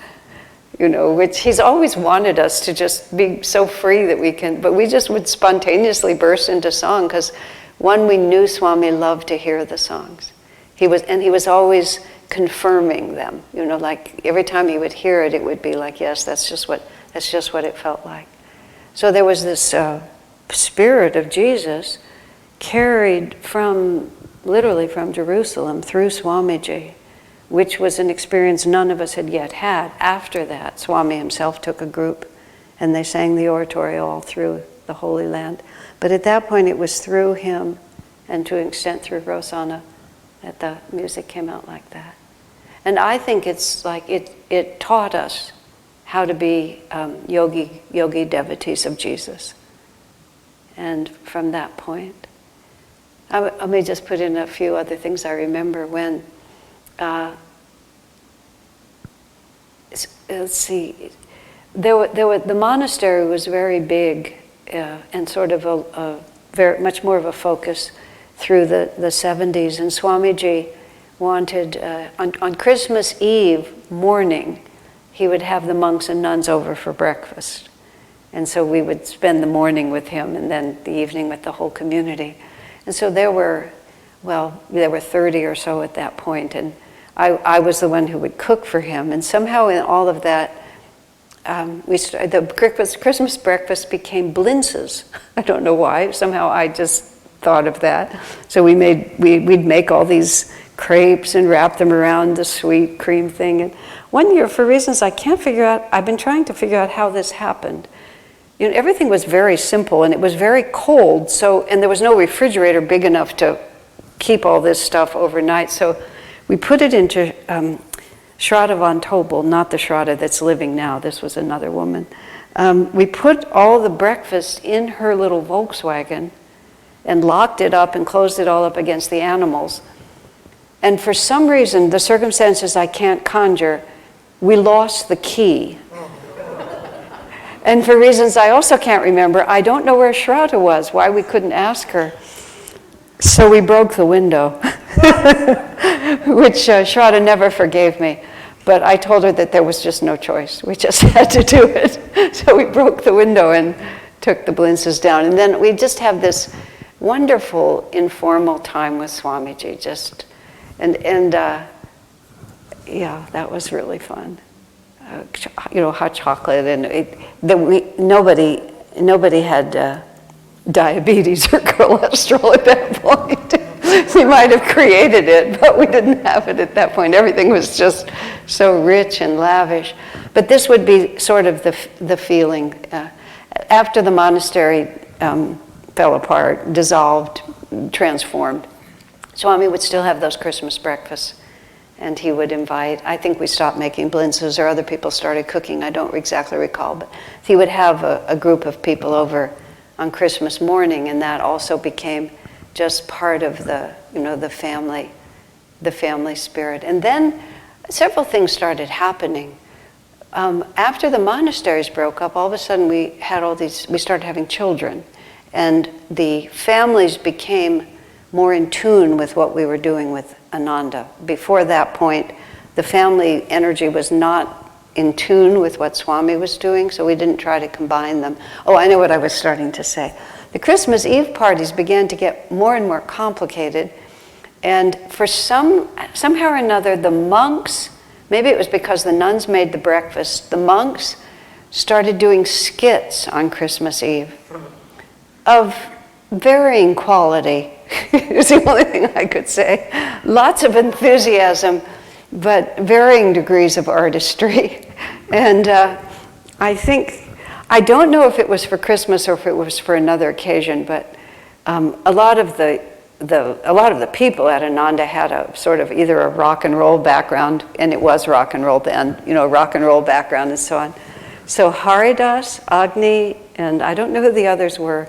Which he's always wanted us to just be so free that we can, but we just would spontaneously burst into song because we knew Swami loved to hear the songs. He was always confirming them, like every time he would hear it, it would be like, yes, that's just what it felt like. So there was this spirit of Jesus carried literally from Jerusalem through Swamiji, which was an experience none of us had yet had. After that, Swami himself took a group, and they sang the oratorio all through the Holy Land. But at that point, it was through him, and to an extent through Rosanna, that the music came out like that. And I think it's like it taught us how to be yogi devotees of Jesus. And from that point, let me just put in a few other things I remember when. Let's see. The monastery was very big and sort of a very much more of a focus through the 70s. And Swamiji wanted on Christmas Eve morning, he would have the monks and nuns over for breakfast, and so we would spend the morning with him and then the evening with the whole community. And so there were 30 or so at that point, and I was the one who would cook for him. And somehow in all of that, the Christmas breakfast became blintzes. I don't know why. Somehow I just thought of that. So we'd make all these crepes and wrap them around the sweet cream thing. And one year, for reasons I can't figure out, I've been trying to figure out how this happened. Everything was very simple, and it was very cold. And there was no refrigerator big enough to keep all this stuff overnight. So we put it into Shraddha von Tobel, not the Shraddha that's living now. This was another woman. We put all the breakfast in her little Volkswagen and locked it up and closed it all up against the animals. And for some reason, the circumstances I can't conjure, we lost the key. And for reasons I also can't remember, I don't know where Shraddha was, why we couldn't ask her. So we broke the window, which Shraddha never forgave me. But I told her that there was just no choice. We just had to do it. So we broke the window and took the blintzes down. And then we just have this wonderful informal time with Swamiji. Yeah, that was really fun. Hot chocolate, and nobody had diabetes or cholesterol at that point. We might have created it, but we didn't have it at that point. Everything was just so rich and lavish. But this would be sort of the feeling. After the monastery fell apart, dissolved, transformed, Swami would still have those Christmas breakfasts. And he would invite, I think we stopped making blintzes or other people started cooking, I don't exactly recall, but he would have a group of people over on Christmas morning, and that also became just part of the family spirit. And then several things started happening. After the monasteries broke up, all of a sudden we started having children. And the families became more in tune with what we were doing with Ananda. Before that point, the family energy was not in tune with what Swami was doing, so we didn't try to combine them. Oh, I know what I was starting to say. The Christmas Eve parties began to get more and more complicated, and for somehow or another, the monks, maybe it was because the nuns made the breakfast, the monks started doing skits on Christmas Eve of varying quality. Is the only thing I could say. Lots of enthusiasm, but varying degrees of artistry. And I don't know if it was for Christmas or if it was for another occasion, but a lot of the people at Ananda had a sort of either a rock and roll background, and it was rock and roll band, rock and roll background and so on. So Haridas, Agni, and I don't know who the others were,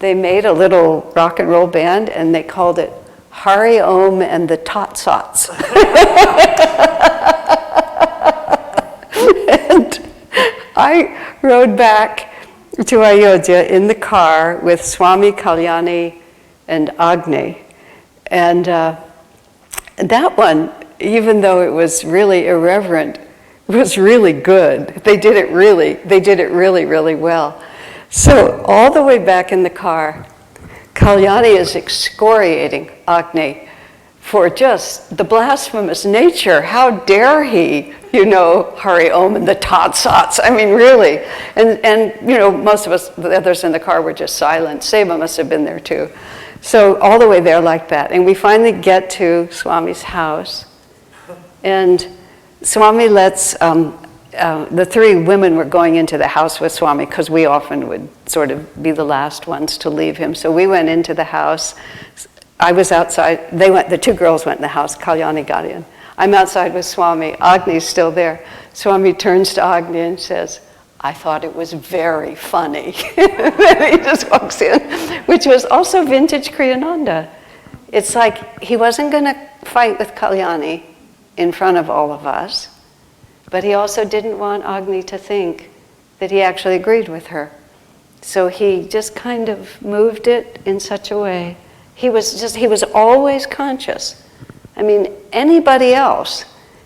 they made a little rock and roll band, and they called it Hari Om and the Tot-Sots. And I rode back to Ayodhya in the car with Swami Kalyani and Agni. And that one, even though it was really irreverent, was really good. They did it really, really well. So all the way back in the car, Kalyani is excoriating Agni for just the blasphemous nature. How dare he, Hari Om and the Tot-Sots. I mean, really. And most of us, the others in the car, were just silent. Seva must have been there too. So all the way there like that. And we finally get to Swami's house. And Swami lets, the three women were going into the house with Swami because we often would sort of be the last ones to leave him. So we went into the house. I was outside. The two girls went in the house. Kalyani got in. I'm outside with Swami. Agni's still there. Swami turns to Agni and says, "I thought it was very funny." Then he just walks in, which was also vintage Kriyananda. It's like he wasn't going to fight with Kalyani in front of all of us, but he also didn't want Agni to think that he actually agreed with her. So he just kind of moved it in such a way. He was always conscious. I mean, anybody else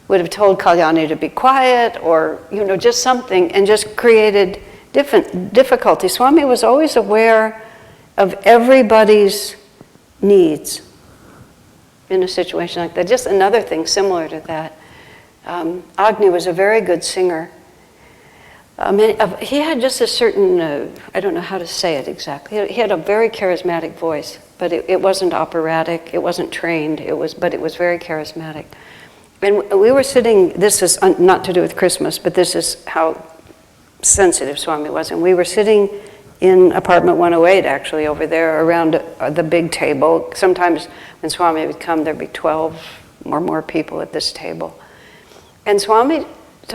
would have told Kalyani to be quiet or, just something, and just created different difficulties. Swami was always aware of everybody's needs in a situation like that. Just another thing similar to that. Agni was a very good singer. He had just a certain, I don't know how to say it exactly. He had a very charismatic voice, but it wasn't operatic, it wasn't trained, but it was very charismatic. And we were sitting, this is not to do with Christmas, but this is how sensitive Swami was. And we were sitting in apartment 108, actually, over there around the big table. Sometimes when Swami would come, there'd be 12 or more people at this table. And Swami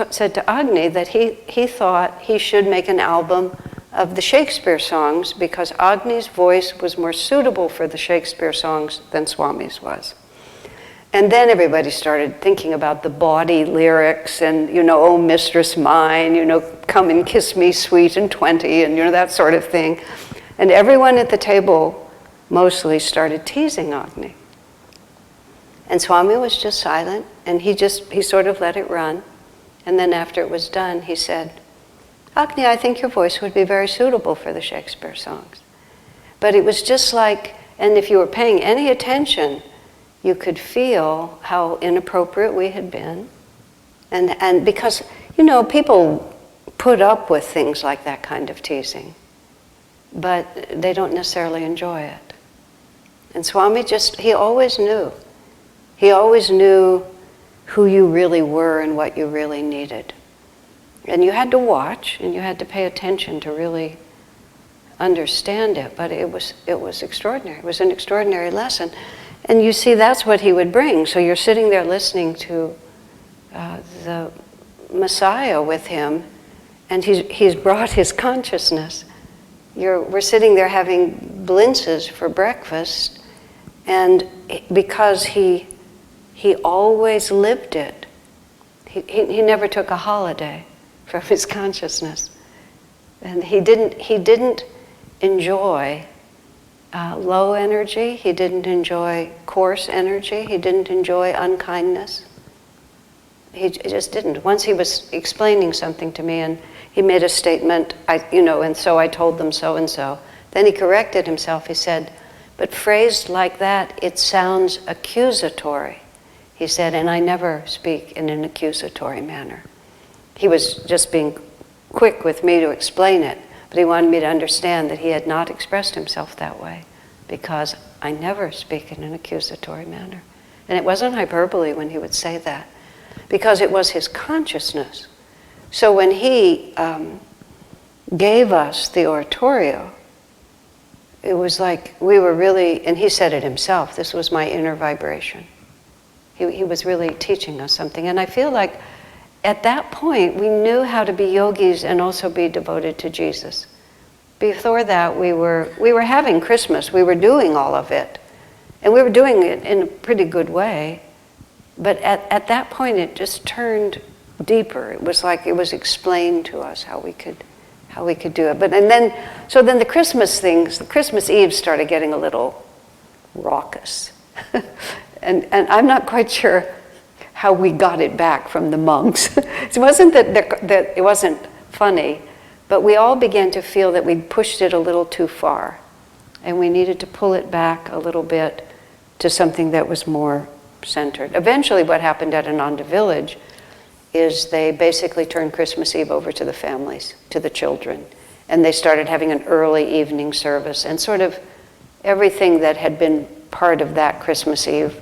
said to Agni that he thought he should make an album of the Shakespeare songs because Agni's voice was more suitable for the Shakespeare songs than Swami's was. And then everybody started thinking about the bawdy lyrics and, oh, mistress mine, come and kiss me sweet and 20, and, that sort of thing. And everyone at the table mostly started teasing Agni. And Swami was just silent, and he sort of let it run. And then after it was done, he said, "Agni, I think your voice would be very suitable for the Shakespeare songs." But it was just like, and if you were paying any attention, you could feel how inappropriate we had been. And because, people put up with things like that kind of teasing, but they don't necessarily enjoy it. And Swami he always knew. He always knew who you really were and what you really needed. And you had to watch and you had to pay attention to really understand it, but it was extraordinary. It was an extraordinary lesson. And you see, that's what he would bring. So you're sitting there listening to the Messiah with him, and he's brought his consciousness. We're sitting there having blintzes for breakfast, and because he always lived it. He never took a holiday from his consciousness. And he didn't enjoy low energy. He didn't enjoy coarse energy. He didn't enjoy unkindness. He just didn't. Once he was explaining something to me and he made a statement, and so I told them so and so. Then he corrected himself. He said, but phrased like that, it sounds accusatory. He said, and I never speak in an accusatory manner. He was just being quick with me to explain it, but he wanted me to understand that he had not expressed himself that way, because I never speak in an accusatory manner. And it wasn't hyperbole when he would say that, because it was his consciousness. So when he gave us the oratorio, it was like we were really, and he said it himself, this was my inner vibration. He was really teaching us something. And I feel like at that point, we knew how to be yogis and also be devoted to Jesus. Before that, we were having Christmas. We were doing all of it. And we were doing it in a pretty good way. But at that point, it just turned deeper. It was like it was explained to us how we could do it. So then the Christmas things, the Christmas Eve started getting a little raucous. and I'm not quite sure how we got it back from the monks. It wasn't that it wasn't funny, but we all began to feel that we pushed it a little too far, and we needed to pull it back a little bit to something that was more centered. Eventually what happened at Ananda village is they basically turned Christmas Eve over to the families, to the children, and they started having an early evening service, and sort of everything that had been part of that Christmas Eve,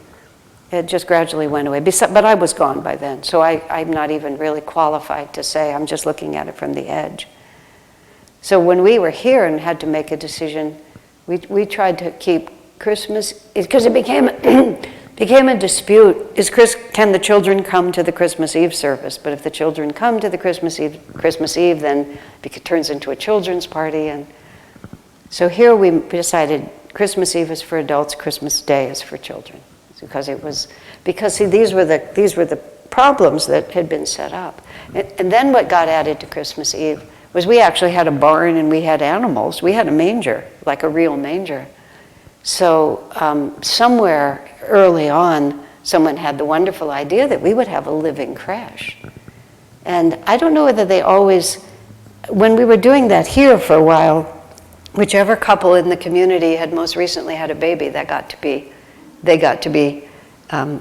it just gradually went away. But I was gone by then, so I'm not even really qualified to say. I'm just looking at it from the edge. So when we were here and had to make a decision, we tried to keep Christmas, because it became a dispute. Can the children come to the Christmas Eve service? But if the children come to the Christmas Eve, then it turns into a children's party. And so here we decided Christmas Eve is for adults, Christmas Day is for children. Because these were the problems that had been set up. And then what got added to Christmas Eve was we actually had a barn and we had animals. We had a manger, like a real manger. So somewhere early on, someone had the wonderful idea that we would have a living creche. And I don't know whether they always, when we were doing that here for a while, whichever couple in the community had most recently had a baby, they got to be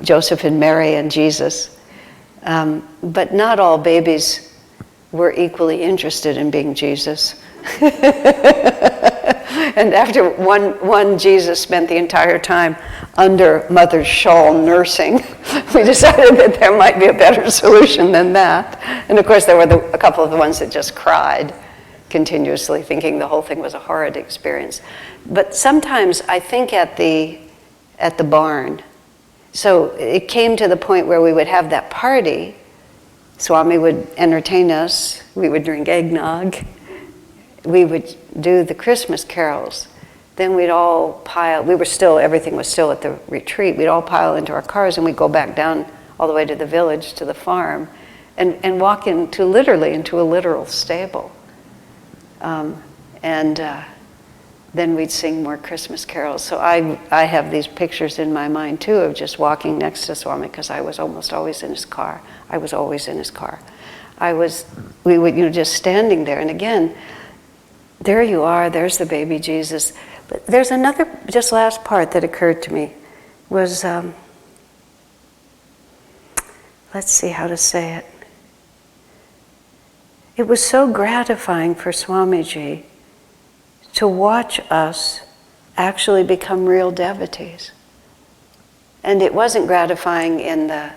Joseph and Mary and Jesus. But not all babies were equally interested in being Jesus. And after one Jesus spent the entire time under mother's shawl nursing, we decided that there might be a better solution than that. And of course, there were a couple of the ones that just cried continuously, thinking the whole thing was a horrid experience. But sometimes I think at the barn, so it came to the point where we would have that party. Swami would entertain us. We would drink eggnog. We would do the Christmas carols. Then we'd all pile, everything was still at the retreat. We'd all pile into our cars and we'd go back down all the way to the village, to the farm, and walk literally into a literal stable. Then we'd sing more Christmas carols. So I have these pictures in my mind too of just walking next to Swami, because I was almost always in his car. I was always in his car. We would, just standing there. And again, there you are, there's the baby Jesus. But there's another, just last part that occurred to me was, let's see how to say it. It was so gratifying for Swamiji to watch us actually become real devotees. And it wasn't gratifying in the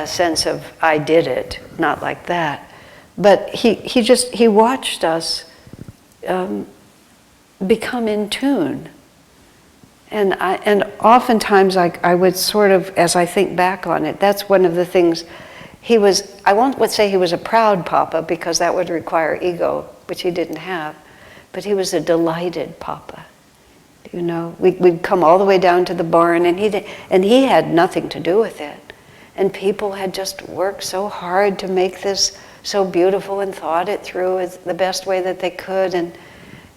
sense of I did it, not like that. But he watched us become in tune. And oftentimes I would sort of, as I think back on it, that's one of the things I won't say he was a proud Papa, because that would require ego, which he didn't have, but he was a delighted Papa. We'd come all the way down to the barn, and he had nothing to do with it. And people had just worked so hard to make this so beautiful and thought it through as the best way that they could.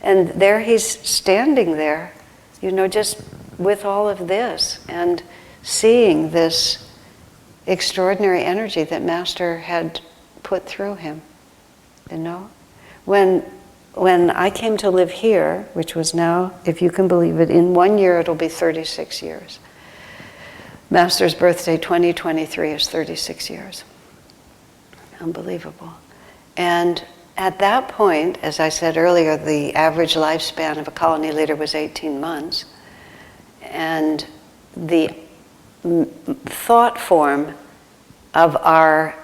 And there he's standing there just with all of this and seeing this extraordinary energy that Master had put through him, When I came to live here, which was now, if you can believe it, in 1 year it'll be 36 years. Master's birthday, 2023, is 36 years. Unbelievable. And at that point, as I said earlier, the average lifespan of a colony leader was 18 months. And the thought form of our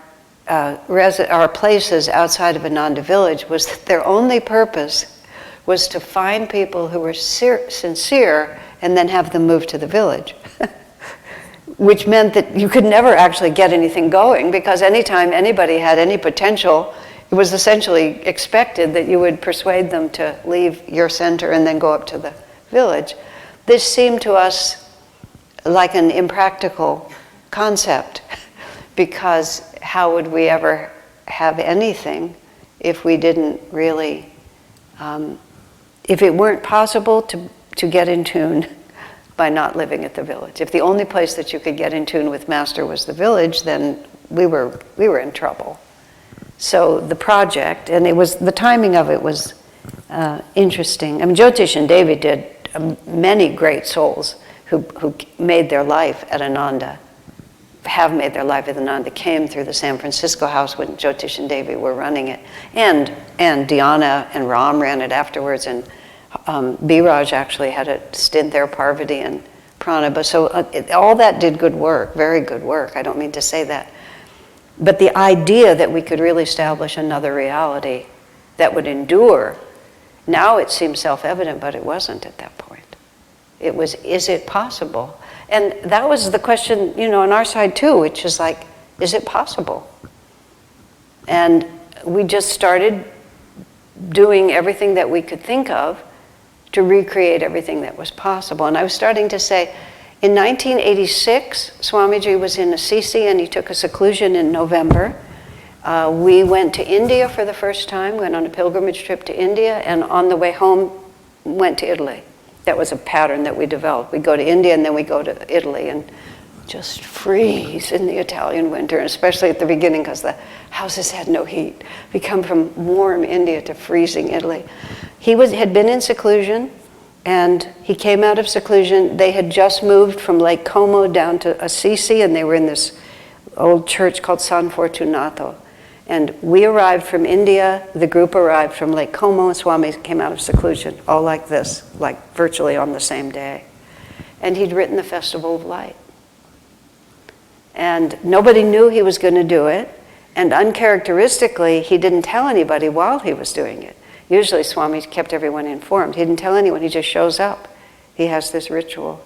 places outside of Ananda village was that their only purpose was to find people who were sincere and then have them move to the village. Which meant that you could never actually get anything going, because anytime anybody had any potential, it was essentially expected that you would persuade them to leave your center and then go up to the village. This seemed to us like an impractical concept, because how would we ever have anything if we didn't really, if it weren't possible to get in tune by not living at the village. If the only place that you could get in tune with Master was the village, then we were in trouble. So the project, and the timing of it was interesting. I mean, Jyotish and Devi did many great souls who made their life at Ananda, have made their life at Ananda, came through the San Francisco house when Jyotish and Devi were running it. And Dhyana and Ram ran it afterwards, and Biraj actually had a stint there, Parvati and Pranaba. So all that did good work, very good work. I don't mean to say that. But the idea that we could really establish another reality that would endure, now it seems self-evident, but it wasn't at that point. It was, is it possible? And that was the question, on our side too, which is like, is it possible? And we just started doing everything that we could think of to recreate everything that was possible. And I was starting to say, in 1986, Swamiji was in Assisi and he took a seclusion in November. We went to India for the first time, went on a pilgrimage trip to India, and on the way home, went to Italy. That was a pattern that we developed. We go to India and then we go to Italy and just freeze in the Italian winter, especially at the beginning because the houses had no heat. We come from warm India to freezing Italy. He had been in seclusion, and he came out of seclusion. They had just moved from Lake Como down to Assisi, and they were in this old church called San Fortunato. And we arrived from India, the group arrived from Lake Como, and Swami came out of seclusion, all like this, like virtually on the same day. And he'd written the Festival of Light. And nobody knew he was going to do it, and uncharacteristically, he didn't tell anybody while he was doing it. Usually Swami kept everyone informed. He didn't tell anyone, he just shows up. He has this ritual.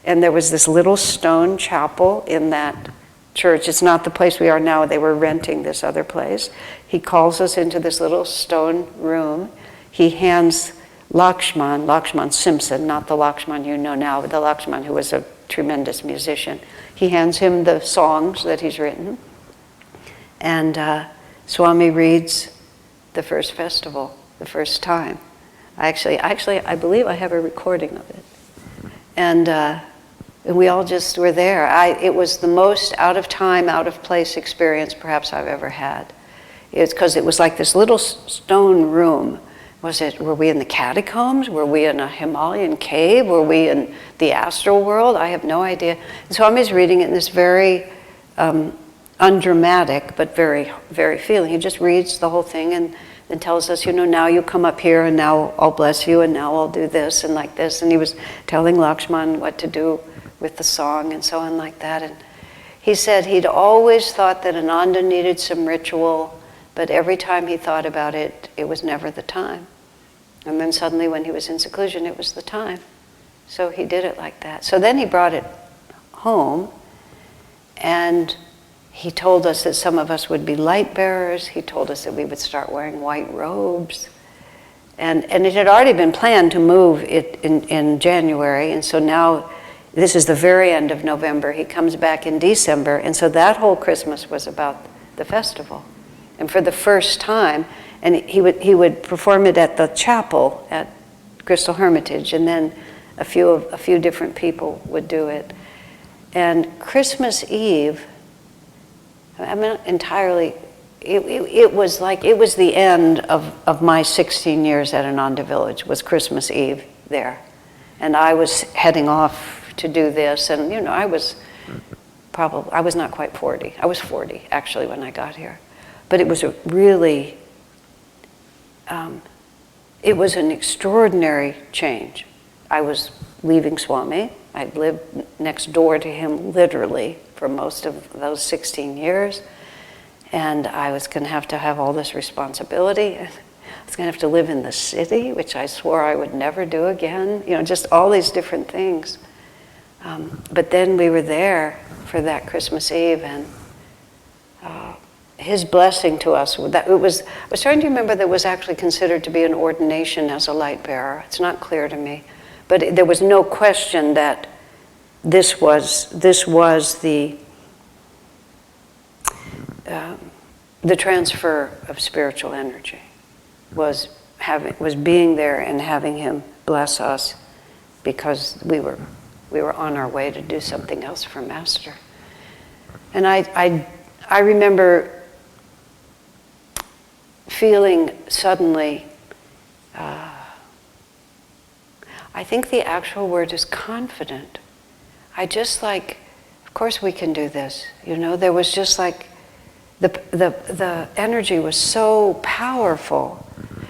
And there was this little stone chapel in that church. It's not the place we are now. They were renting this other place. He calls us into this little stone room. He hands Lakshman Simpson, not the Lakshman you know now, but the Lakshman who was a tremendous musician. He hands him the songs that he's written. And Swami reads the first festival, the first time. I believe I have a recording of it. And we all just were there. It was the most out of time, out of place experience perhaps I've ever had. It's because it was like this little stone room. Were we in the catacombs? Were we in a Himalayan cave? Were we in the astral world? I have no idea. And Swami's reading it in this very undramatic, but very, very feeling. He just reads the whole thing and tells us, now you come up here and now I'll bless you and now I'll do this and like this. And he was telling Lakshman what to do with the song and so on like that. And he said he'd always thought that Ananda needed some ritual, but every time he thought about it, it was never the time. And then suddenly when he was in seclusion, it was the time. So he did it like that. So then he brought it home, and he told us that some of us would be light bearers. He told us that we would start wearing white robes. And it had already been planned to move it in January, and so now this is the very end of November. He comes back in December, and so that whole Christmas was about the festival. And for the first time, and he would perform it at the chapel at Crystal Hermitage, and then a few different people would do it. And Christmas Eve, I'm not entirely, it was the end of my 16 years at Ananda Village, was Christmas Eve there. And I was heading off to do this, and I was not quite 40. I was 40, actually, when I got here. But it was a really, it was an extraordinary change. I was leaving Swami. I'd lived next door to him literally for most of those 16 years. And I was going to have all this responsibility. I was going to have to live in the city, which I swore I would never do again. Just all these different things. But then we were there for that Christmas Eve, and his blessing to us, I was trying to remember that it was actually considered to be an ordination as a light bearer. It's not clear to me. But there was no question that this was the transfer of spiritual energy, was being there and having him bless us, because we were on our way to do something else for Master. And I remember feeling suddenly, I think the actual word is confident. I just of course we can do this. There was just the energy was so powerful.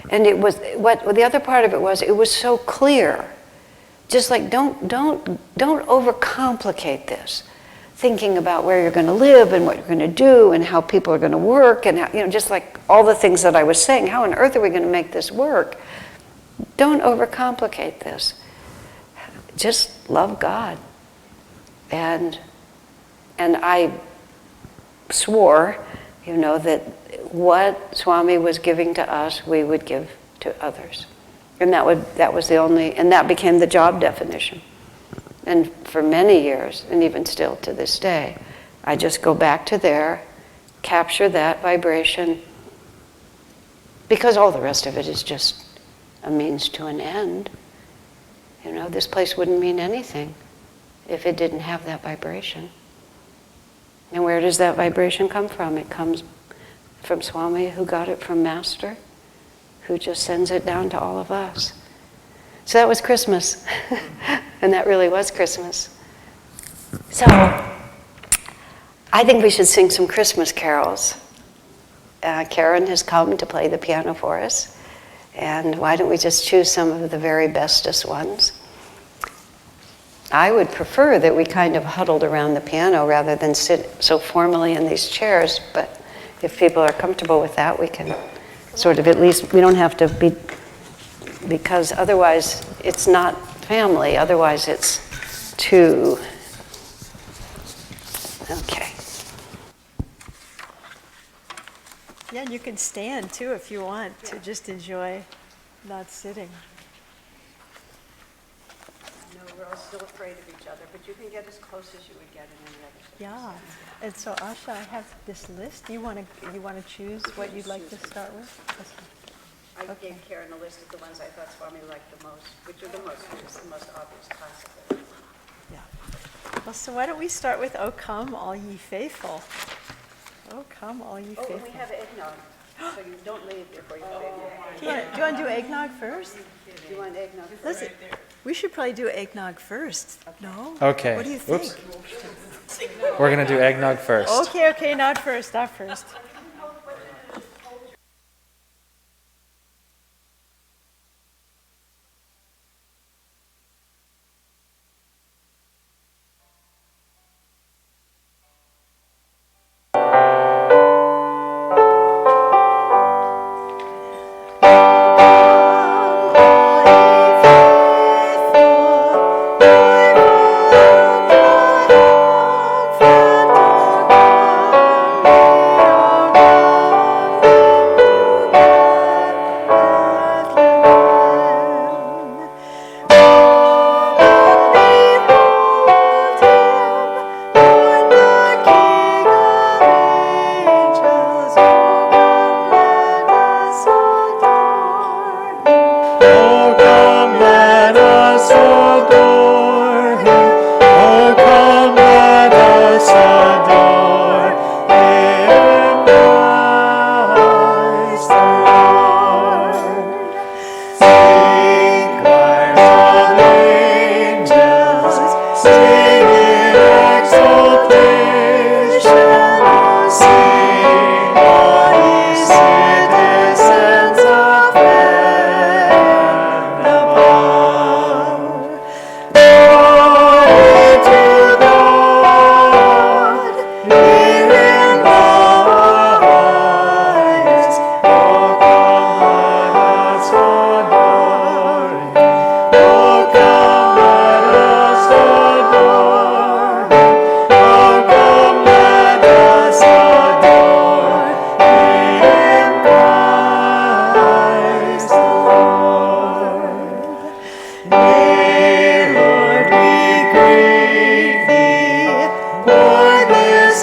And it was, the other part of it was so clear. Just don't overcomplicate this. Thinking about where you're going to live and what you're going to do and how people are going to work and how, just like all the things that I was saying, how on earth are we going to make this work? Don't overcomplicate this. Just love God. And I swore, that what Swami was giving to us, we would give to others. And that was the only, and that became the job definition. And for many years, and even still to this day, I just go back to there, capture that vibration, because all the rest of it is just a means to an end. This place wouldn't mean anything if it didn't have that vibration. And where does that vibration come from? It comes from Swami, who got it from Master, who just sends it down to all of us. So that was Christmas. And that really was Christmas. So I think we should sing some Christmas carols. Karen has come to play the piano for us. And why don't we just choose some of the very bestest ones? I would prefer that we kind of huddled around the piano rather than sit so formally in these chairs, but if people are comfortable with that, we can sort of, at least we don't have to be, because otherwise it's not family, otherwise it's two. Okay. Yeah, you can stand too if you want to just enjoy not sitting. We're all still afraid of each other, but you can get as close as you would get in any other Yeah, and so Asha, I have this list. You want to choose what you'd like to start with? I gave Karen a list of the ones I thought Swami liked the most, which are the most obvious classical. Yeah. Well, so why don't we start with "O Come, All Ye Faithful"? Oh, come, all ye faithful. And we have eggnog, so you don't leave before you have eggnog. Do you want to do eggnog first? Do you want eggnog first? Listen, we should probably do eggnog first. No? Okay. What do you think? Oops. We're going to do eggnog first. Okay, not first.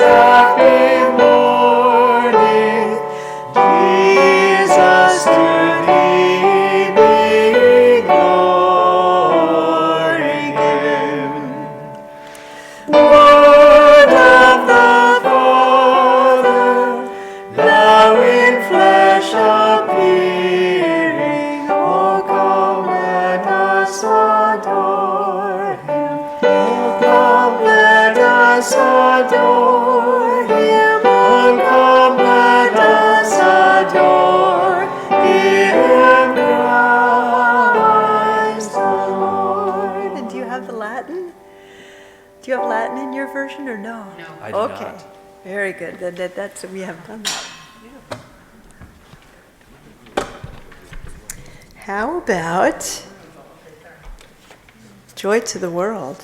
happy morning, Jesus, to thee be glory given. Word of the Father, now in flesh appearing, oh come let us adore him. Oh come let us adore him. Oh come let us adore him, Christ the Lord. And do you have the Latin? Do you have Latin in your version or no? No. I do Okay, not. very good. That's we have done that. How about joy to the world?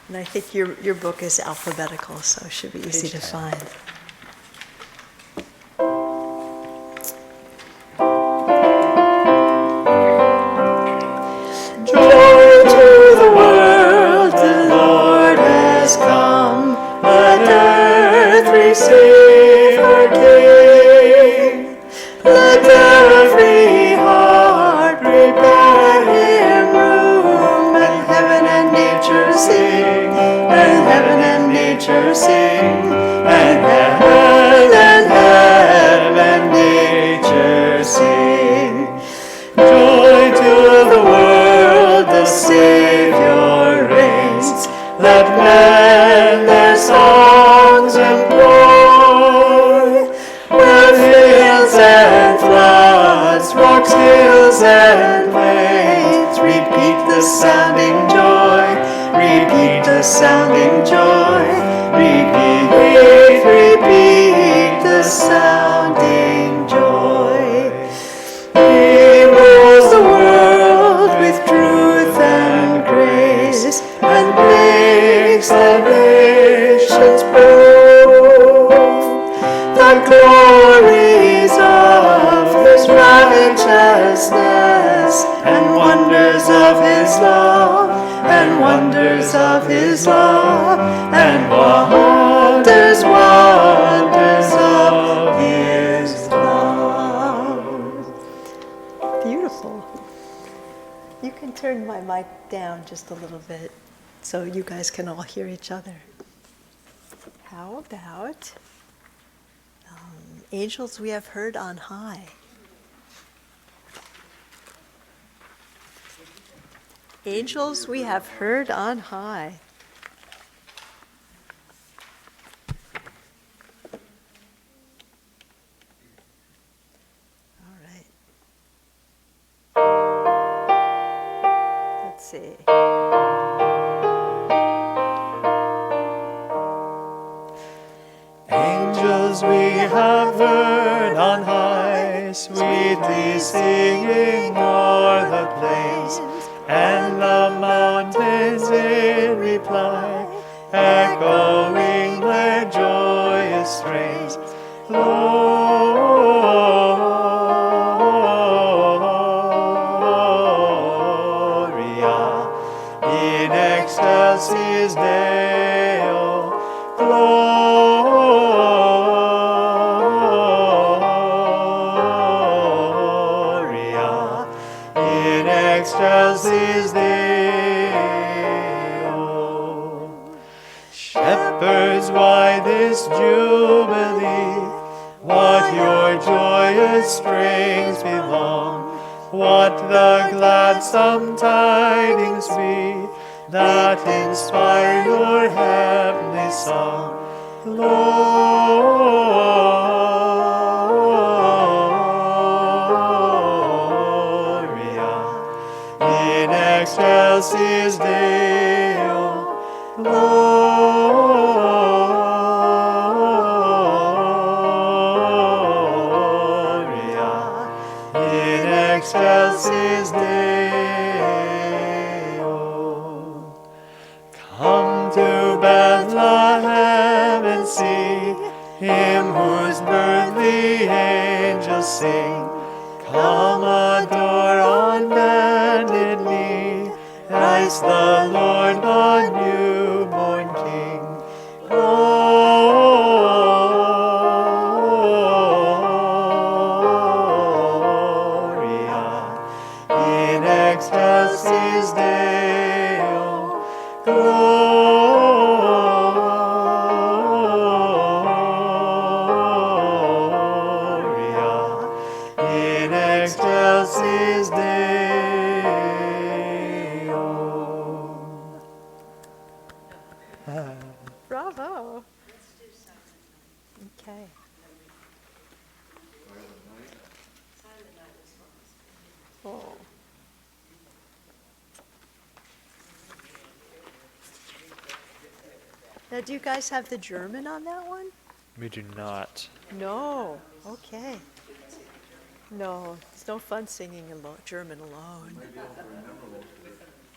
And I think your book is alphabetical, so it should be easy Page to 10. find. Joy to the world, the Lord has come. Let earth receive her King. Let every heart prepare him room. And heaven and nature sing. And heaven and nature sing. And heaven and nature sing. Joy to the world, the Savior reigns. Let men their songs employ. Where fields and floods, rocks, hills and plains, repeat the sounding joy. Repeat the sounding joy. Repeat the sounding joy. He rules the world with truth and grace, and makes the nations prove the glories of his righteousness, and wonders of his love, and wonders of his love, and wonders of his love. Beautiful. You can turn my mic down just a little bit so you guys can all hear each other. How about angels we have heard on high? Angels we have heard on high. All right. Let's see. Angels we have heard on high, sweetly singing o'er the plains, and the mountains in reply, echoing their joyous strains. Gloria in excelsis Deo. Gloria in excelsis Deo. Shepherds, why this jubilee? What your joyous strings belong? What the gladsome tidings be that inspire your heavenly song? Gloria in excelsis Deo. Gloria in excelsis Deo. Come to Bethlehem and see him whose birth the angels sing. Come adore on excelsis Deo. Bravo. Okay. Oh. Now, do you guys have the German on that one? We do not. No. Okay. No, it's no fun singing German alone.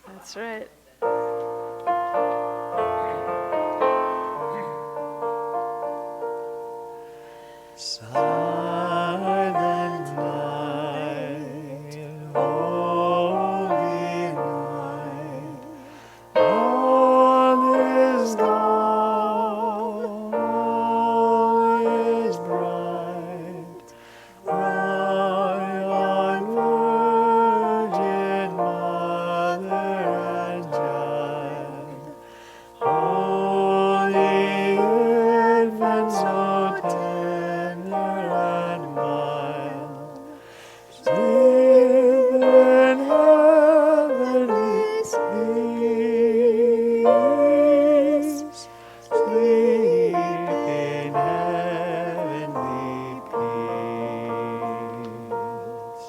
That's right. Silent night, holy night, all is dark, all is bright, round Virgin Mother and Child, holy infant so tender and mild, sleep in heavenly peace, sleep in heavenly peace.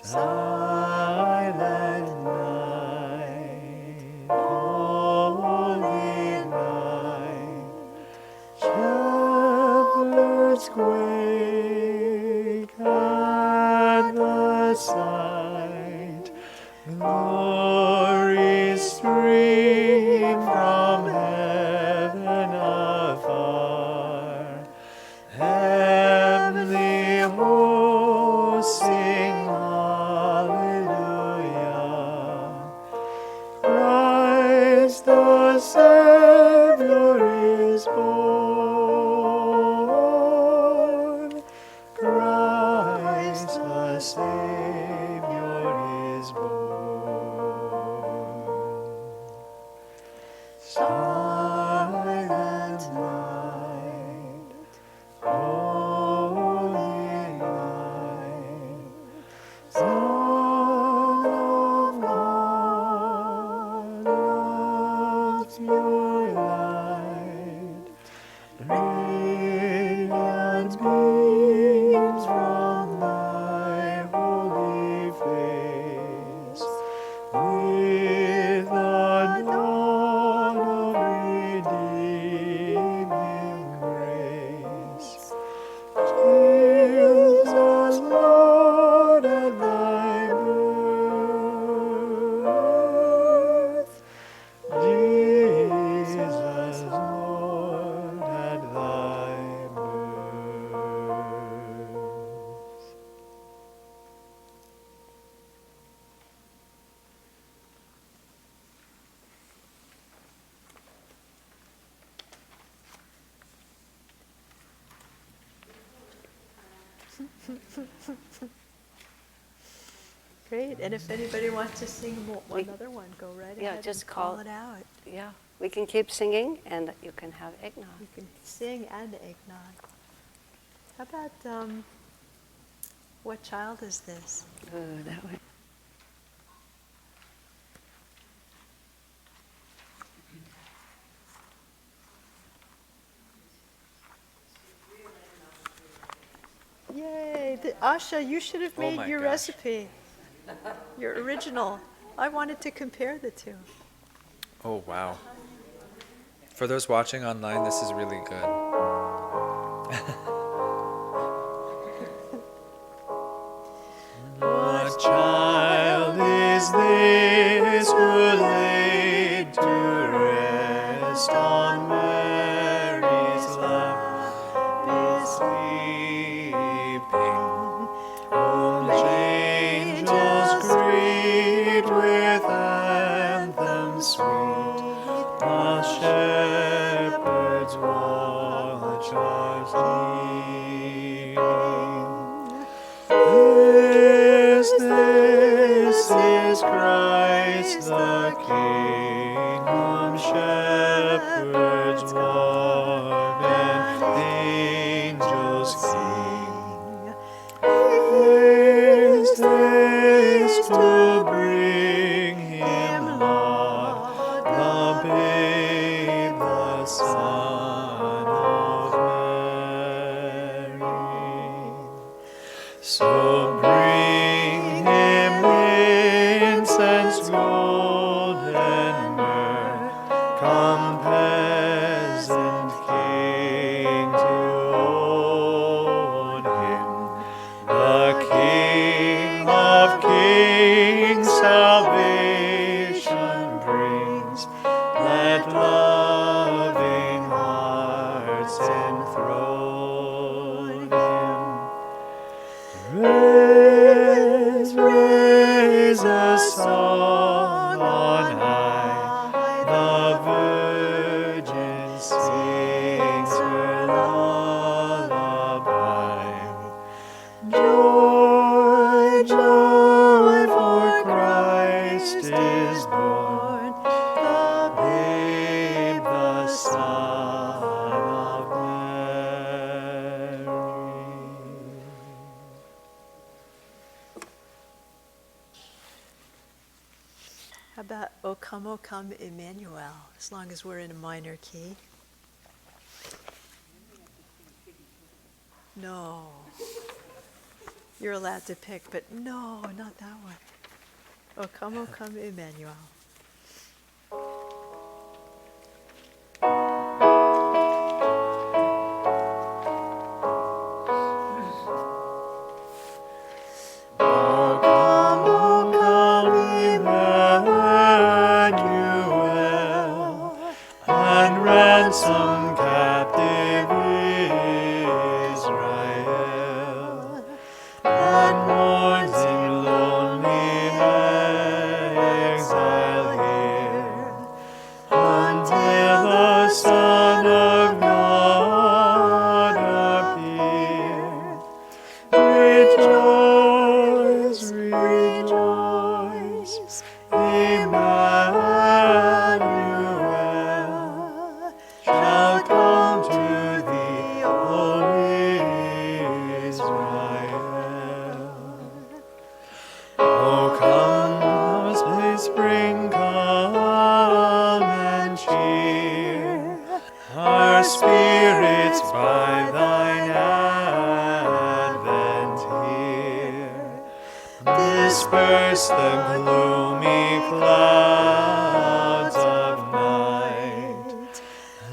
Silent night, holy night, shepherds quake at the sight, glories stream from heaven afar, heavenly hosts sing hallelujah. Christ the Savior is born. Christ the Savior is born. Silent night, holy night, Son of God, love's pure light, radiant beams from thy holy face, with the dawn of redeeming grace. Jesus, Lord, at thy birth. Jesus, Lord, at thy birth. Great. And if anybody wants to sing another one, go right Yeah, ahead just and call call- it out. Yeah, we can keep singing and you can have eggnog. You can sing and eggnog. How about, what child is this? Ooh, that would. Yay! Asha, you should have Oh made my your gosh. recipe. Your original. I wanted to compare the two. Oh, wow. For those watching online, this is really good. What child is this who laid to rest on Mary's lap is sleeping, whom angels greet with anthems sweet, while shepherds watch are sleeping. This is Christ the King, whom shepherds love and angels sing. is a song on high, the Virgin sings her lullaby. Joy, joy, for Christ is born, the babe, the Son of Mary. How about O come, Emmanuel, as long as we're in a minor key? No. You're allowed to pick, but no, not that one. O come, Emmanuel. O come, Emmanuel, and ransom captive Israel, that mourns in lonely exile here, until the Son of God appear. Rejoice, rejoice, Emmanuel shall come to thee, O Israel. O come, thou spring, come and cheer our spirits by thine advent here. Disperse the gloomy clouds of night,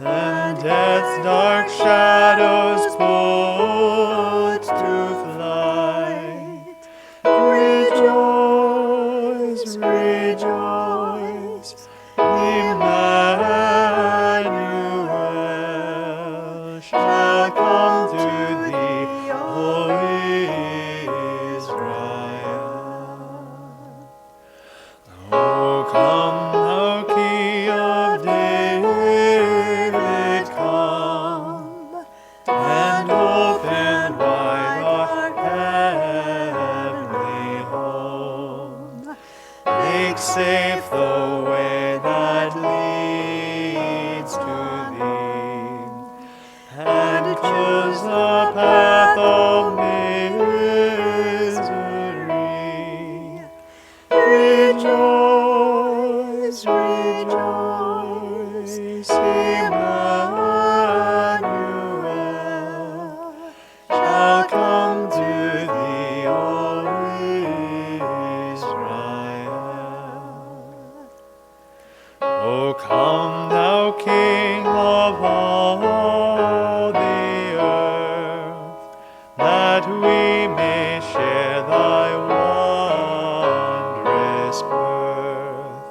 and death's dark shadows put to flight. Rejoice, rejoice, Emmanuel shall come to thee, O Israel. O come, thou Key of David, come, and open wide our heavenly home. Make safe the way that leads to thee, and close the path of misery. Rejoice, rejoice, Emmanuel shall come to thee, O Israel. O come, thou King of all the earth, that we may share thy wondrous birth.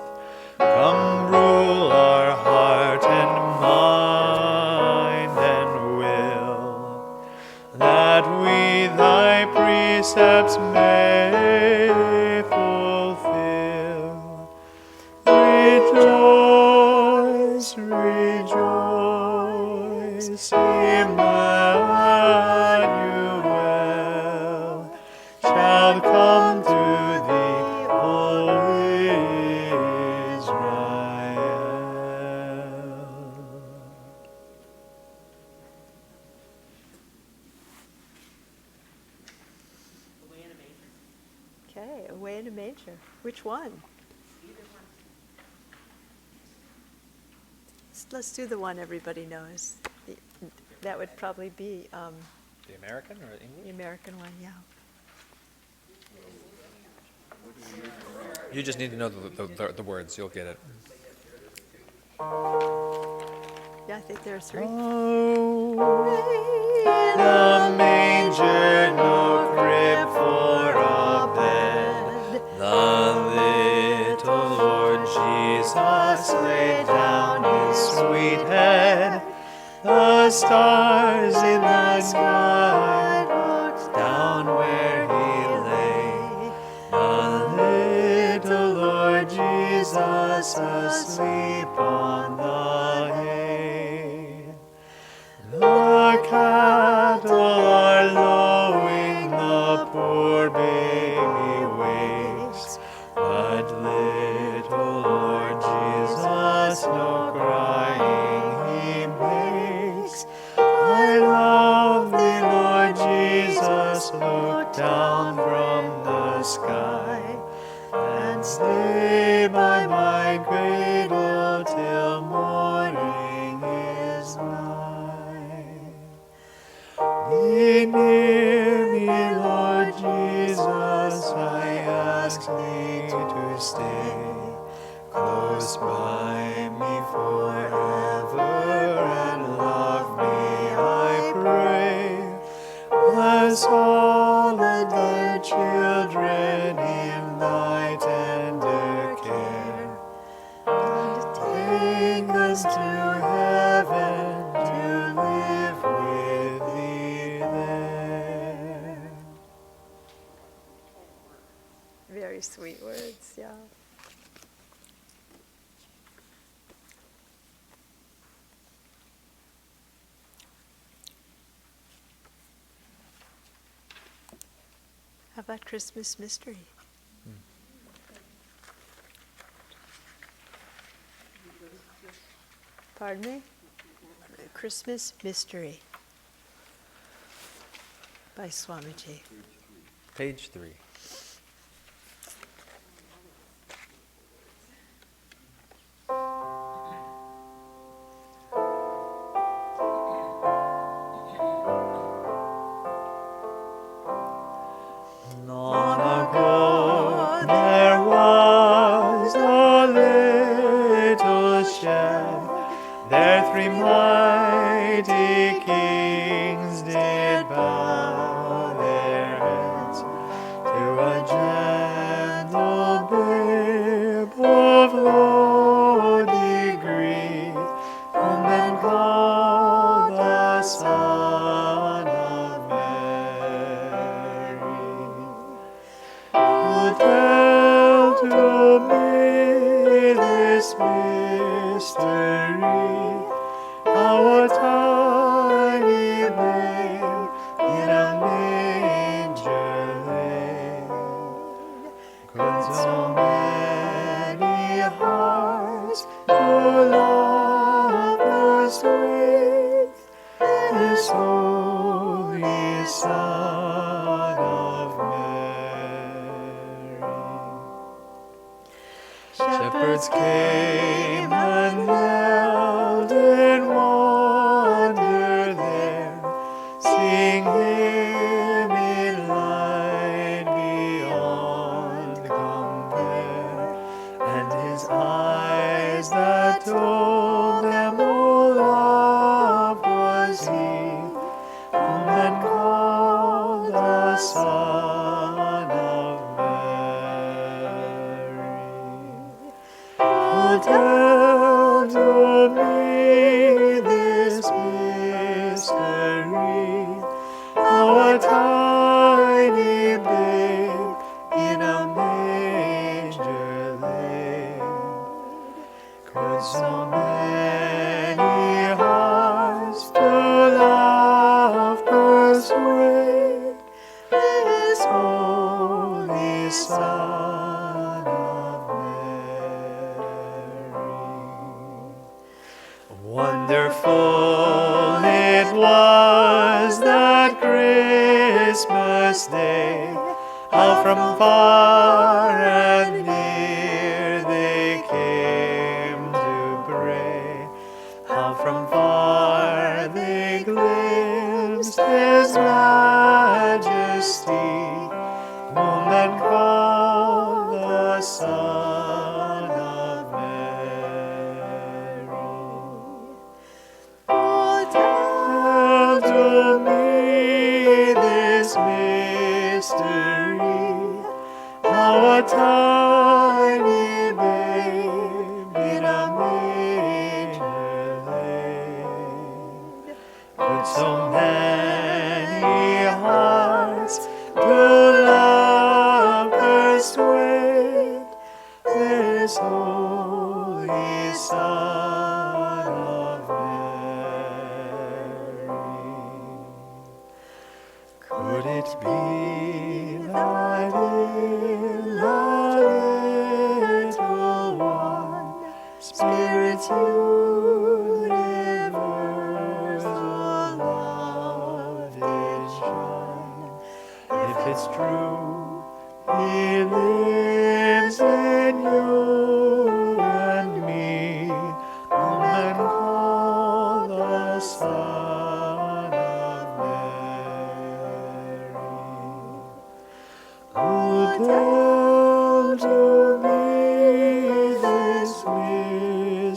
Come rule our heart and mind and will, that we thy precepts may fulfill. Rejoice, rejoice, Emmanuel shall come to thee, O Israel. Okay, Away in a Manger. Which one? Let's do the one everybody knows. That would probably be The American or English? the American one, yeah. You just need to know the words. You'll get it. Yeah, I think there are three. Oh, the manger, no crib for a bed. The little Lord Jesus laid down his sweet head. The stars in the sky looked down where he lay. The is asleep on the hay. The cattle are lowing, the poor baby wakes, but little Lord Jesus no crying he makes. I love thee, Lord Jesus, look down from the sky, and stay by my cradle till morning is nigh. Be near me, Lord Jesus, I ask thee to stay close by me forever, and love me, I pray. Bless all the dear children in thy tender care, and take us to heaven to live with thee there. Very sweet words, yeah. How about Christmas mystery? Pardon me? Christmas mystery by Swamiji. Page 3. Long ago there was a little shed, there 3 mighty kings did bow their heads to a gentle babe of low degree, whom men call the Son of Mary. Who tell to me this mystery, how a tiny babe in a manger lay? Could so many hearts to love persuade this holy Son of Mary? Shepherds came and knelt in wonder there, seeing him in light beyond compare, and his eyes that told them all love was he, whom men call the Son of Mary. Who tell to me this mystery, how a tiny babe in a manger laid? Could so many hearts to love persuade this holy Son of Mary? Wonderful it was that Christmas day, how from far and near they came to pray, how from far they glimpsed his majesty, whom men call the Son of Mary. Oh, tell to me this mystery, how a tiny babe in a manger laid. Could so many hearts to love persuade this holy lives in you and me, whom men call the Son of Mary. Who tell to me this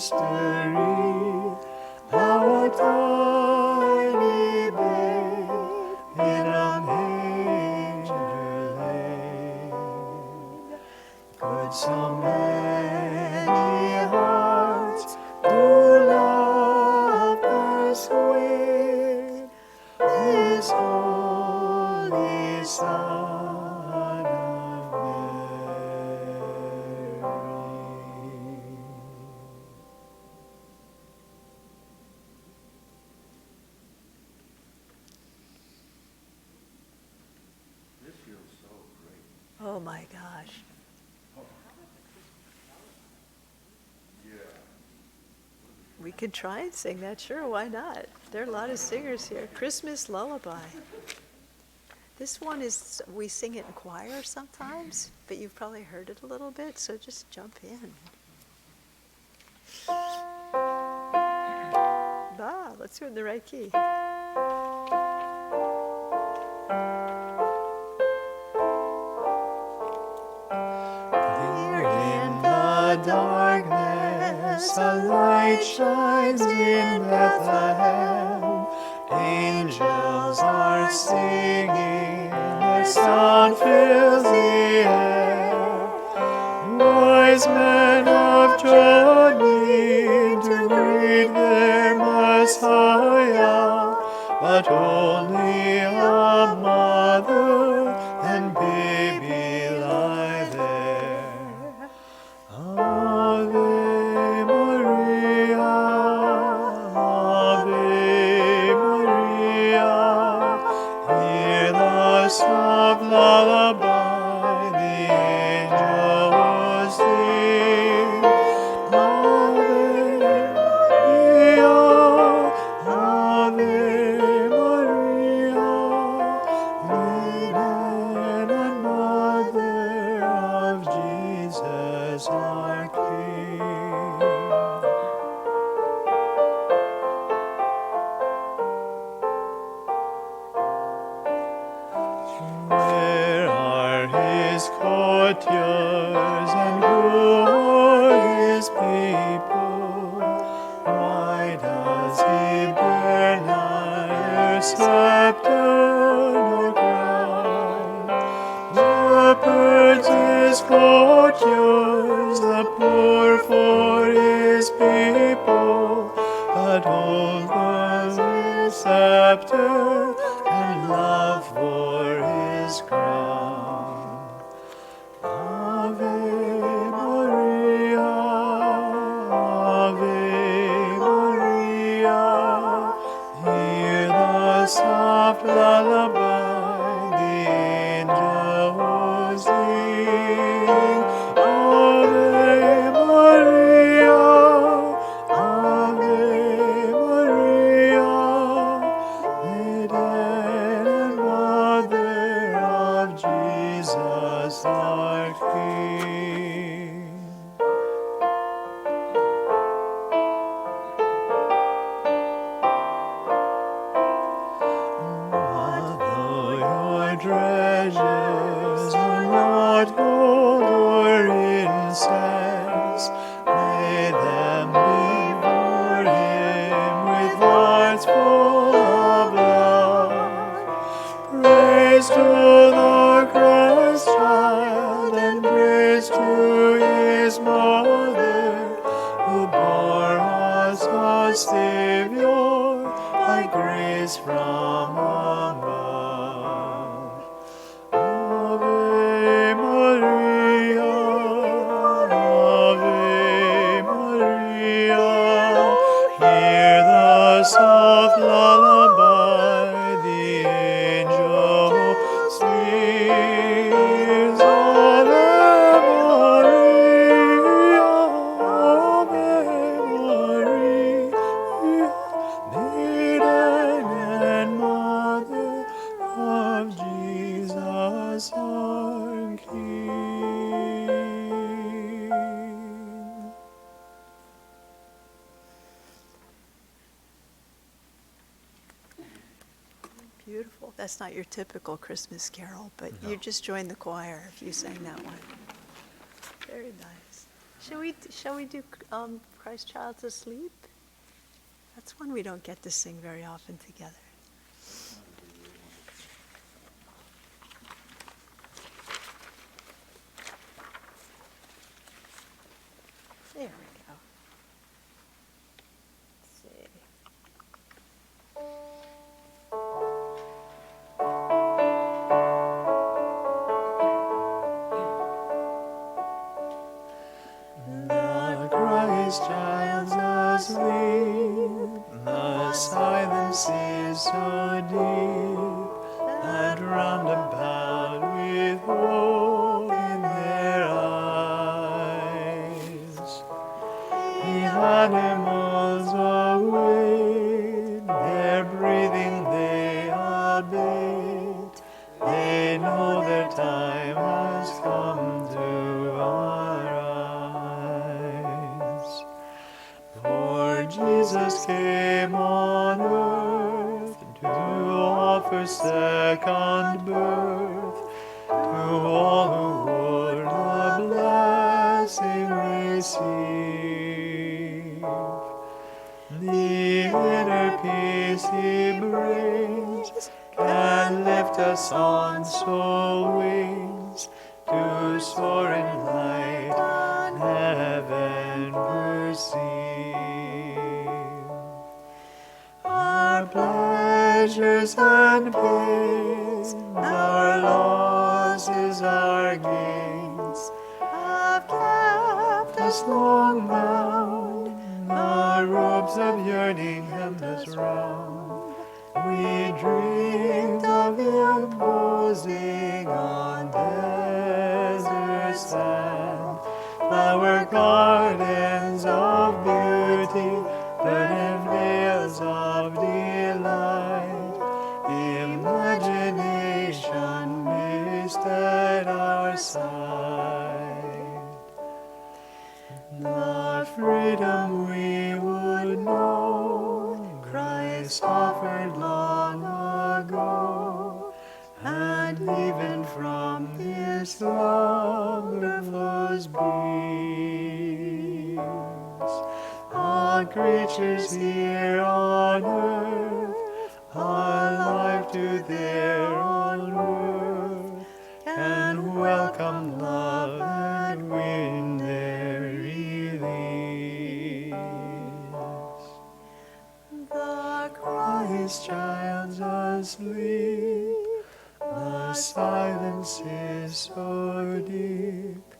mystery, how a tiny babe in a manger laid. Could so many hearts do love persuade, this holy Son of Mary? Oh my gosh. We could try and sing that, sure, why not? There are a lot of singers here. Christmas Lullaby. This one is, we sing it in choir sometimes, but you've probably heard it a little bit, so just jump in. Let's do it in the right key. Clear in the darkness, a light shines in Bethlehem. Angels are singing, their sound fills the air. Wise men of journey to greet their Messiah, but only a mother and baby lie there. Ave Maria, Ave Maria, hear the soft lullaby the angel will sing. Ave Maria, Ave Maria, Maiden and Mother of Jesus our King. Where are his courtiers and who are his people? Why does he bear neither scepter nor crown? Shepherds his courtiers, the poor for his people, but holds his scepter and love for his crown. Ave Maria, Ave Maria, hear the soft lullaby the angel will sing. Ave Maria, Ave Maria, Maiden and Mother of Jesus our King. Although your treasures are not gold or incense, lay them before him with hearts full of love. Praise to the Christ child and praise to his mother, who bore us a Savior by grace from above. Ave Maria, Ave Maria, hear the soft lullaby the angel sings. Ave Maria, Ave Maria, Maiden and Mother that's not your typical Christmas carol, but you just joined the choir if you sang that one. Very nice. Shall we do Christ Child's Asleep? That's one we don't get to sing very often together. There we go. Let's see. The Christ child's asleep, the silence is so deep, that round about with hope in their eyes. The animals await, their breathing they abate, they know their time has come to arise. For Jesus came on earth to offer second birth to all who would the blessing receive. The inner peace he brings can lift us on soul wings to soar in light on heaven perceive. Our pleasures and pains, our losses, our gains, have kept us long bound. The ropes of yearning hemmed us round. We dreamed of imposing on desert sand flower gardens of beauty, verdant vales of delight. Imagination misted our sight. The freedom we would know, Christ offered long ago, and even from his slumber flows beams. All creatures here on earth are alive to their own worth, can welcome love and win their release. The Christ child's asleep, the silence is so deep,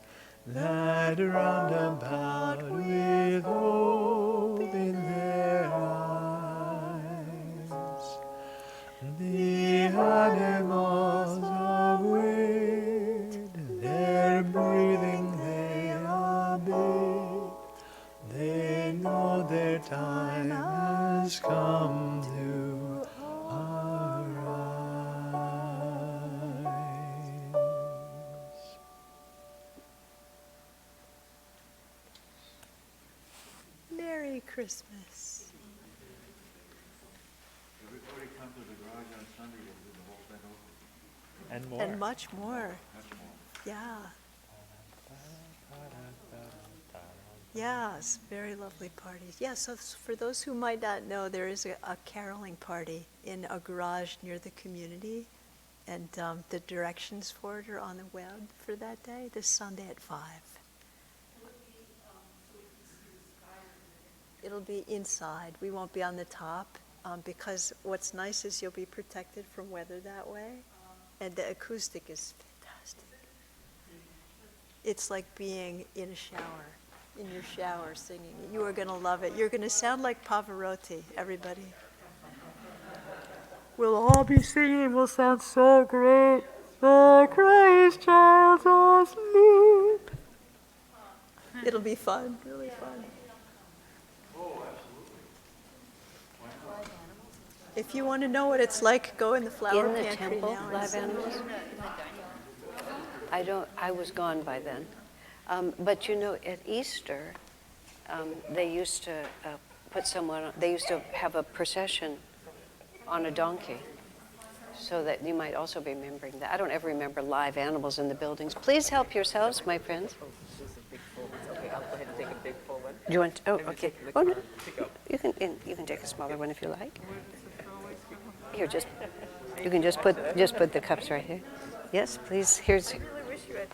that round about with hope in their eyes. The animals await, their breathing they abate, they know their time has come to arise. Merry Christmas. Everybody come to the garage on Sunday, we'll do the whole thing over. And more. And much more. Much more. Yeah. Yeah, it's very lovely parties. Yeah, so for those who might not know, there is a caroling party in a garage near the community, and the directions for it are on the web for that day, this Sunday at 5. It'll be inside. We won't be on the top, because what's nice is you'll be protected from weather that way, and the acoustic is fantastic. It's like being in a shower. In your shower singing. You are going to love it. You're going to sound like Pavarotti, everybody. We'll all be singing. We'll sound so great. The Christ child's asleep. It'll be fun. Really fun. If you want to know what it's like, go in the flower In the pantry temple, now and live sing. animals? I was gone by then. But you know, at Easter, they used to put someone, they used to have a procession on a donkey. so that you might also be remembering that. I don't ever remember live animals in the buildings. Please help yourselves, my friends. Okay, I'll go ahead and take a big full one. Do you want? Oh, okay. Oh, no. You can take a smaller one if you like. Here, you can just put the cups right here. Yes, please. Here's. I really wish you had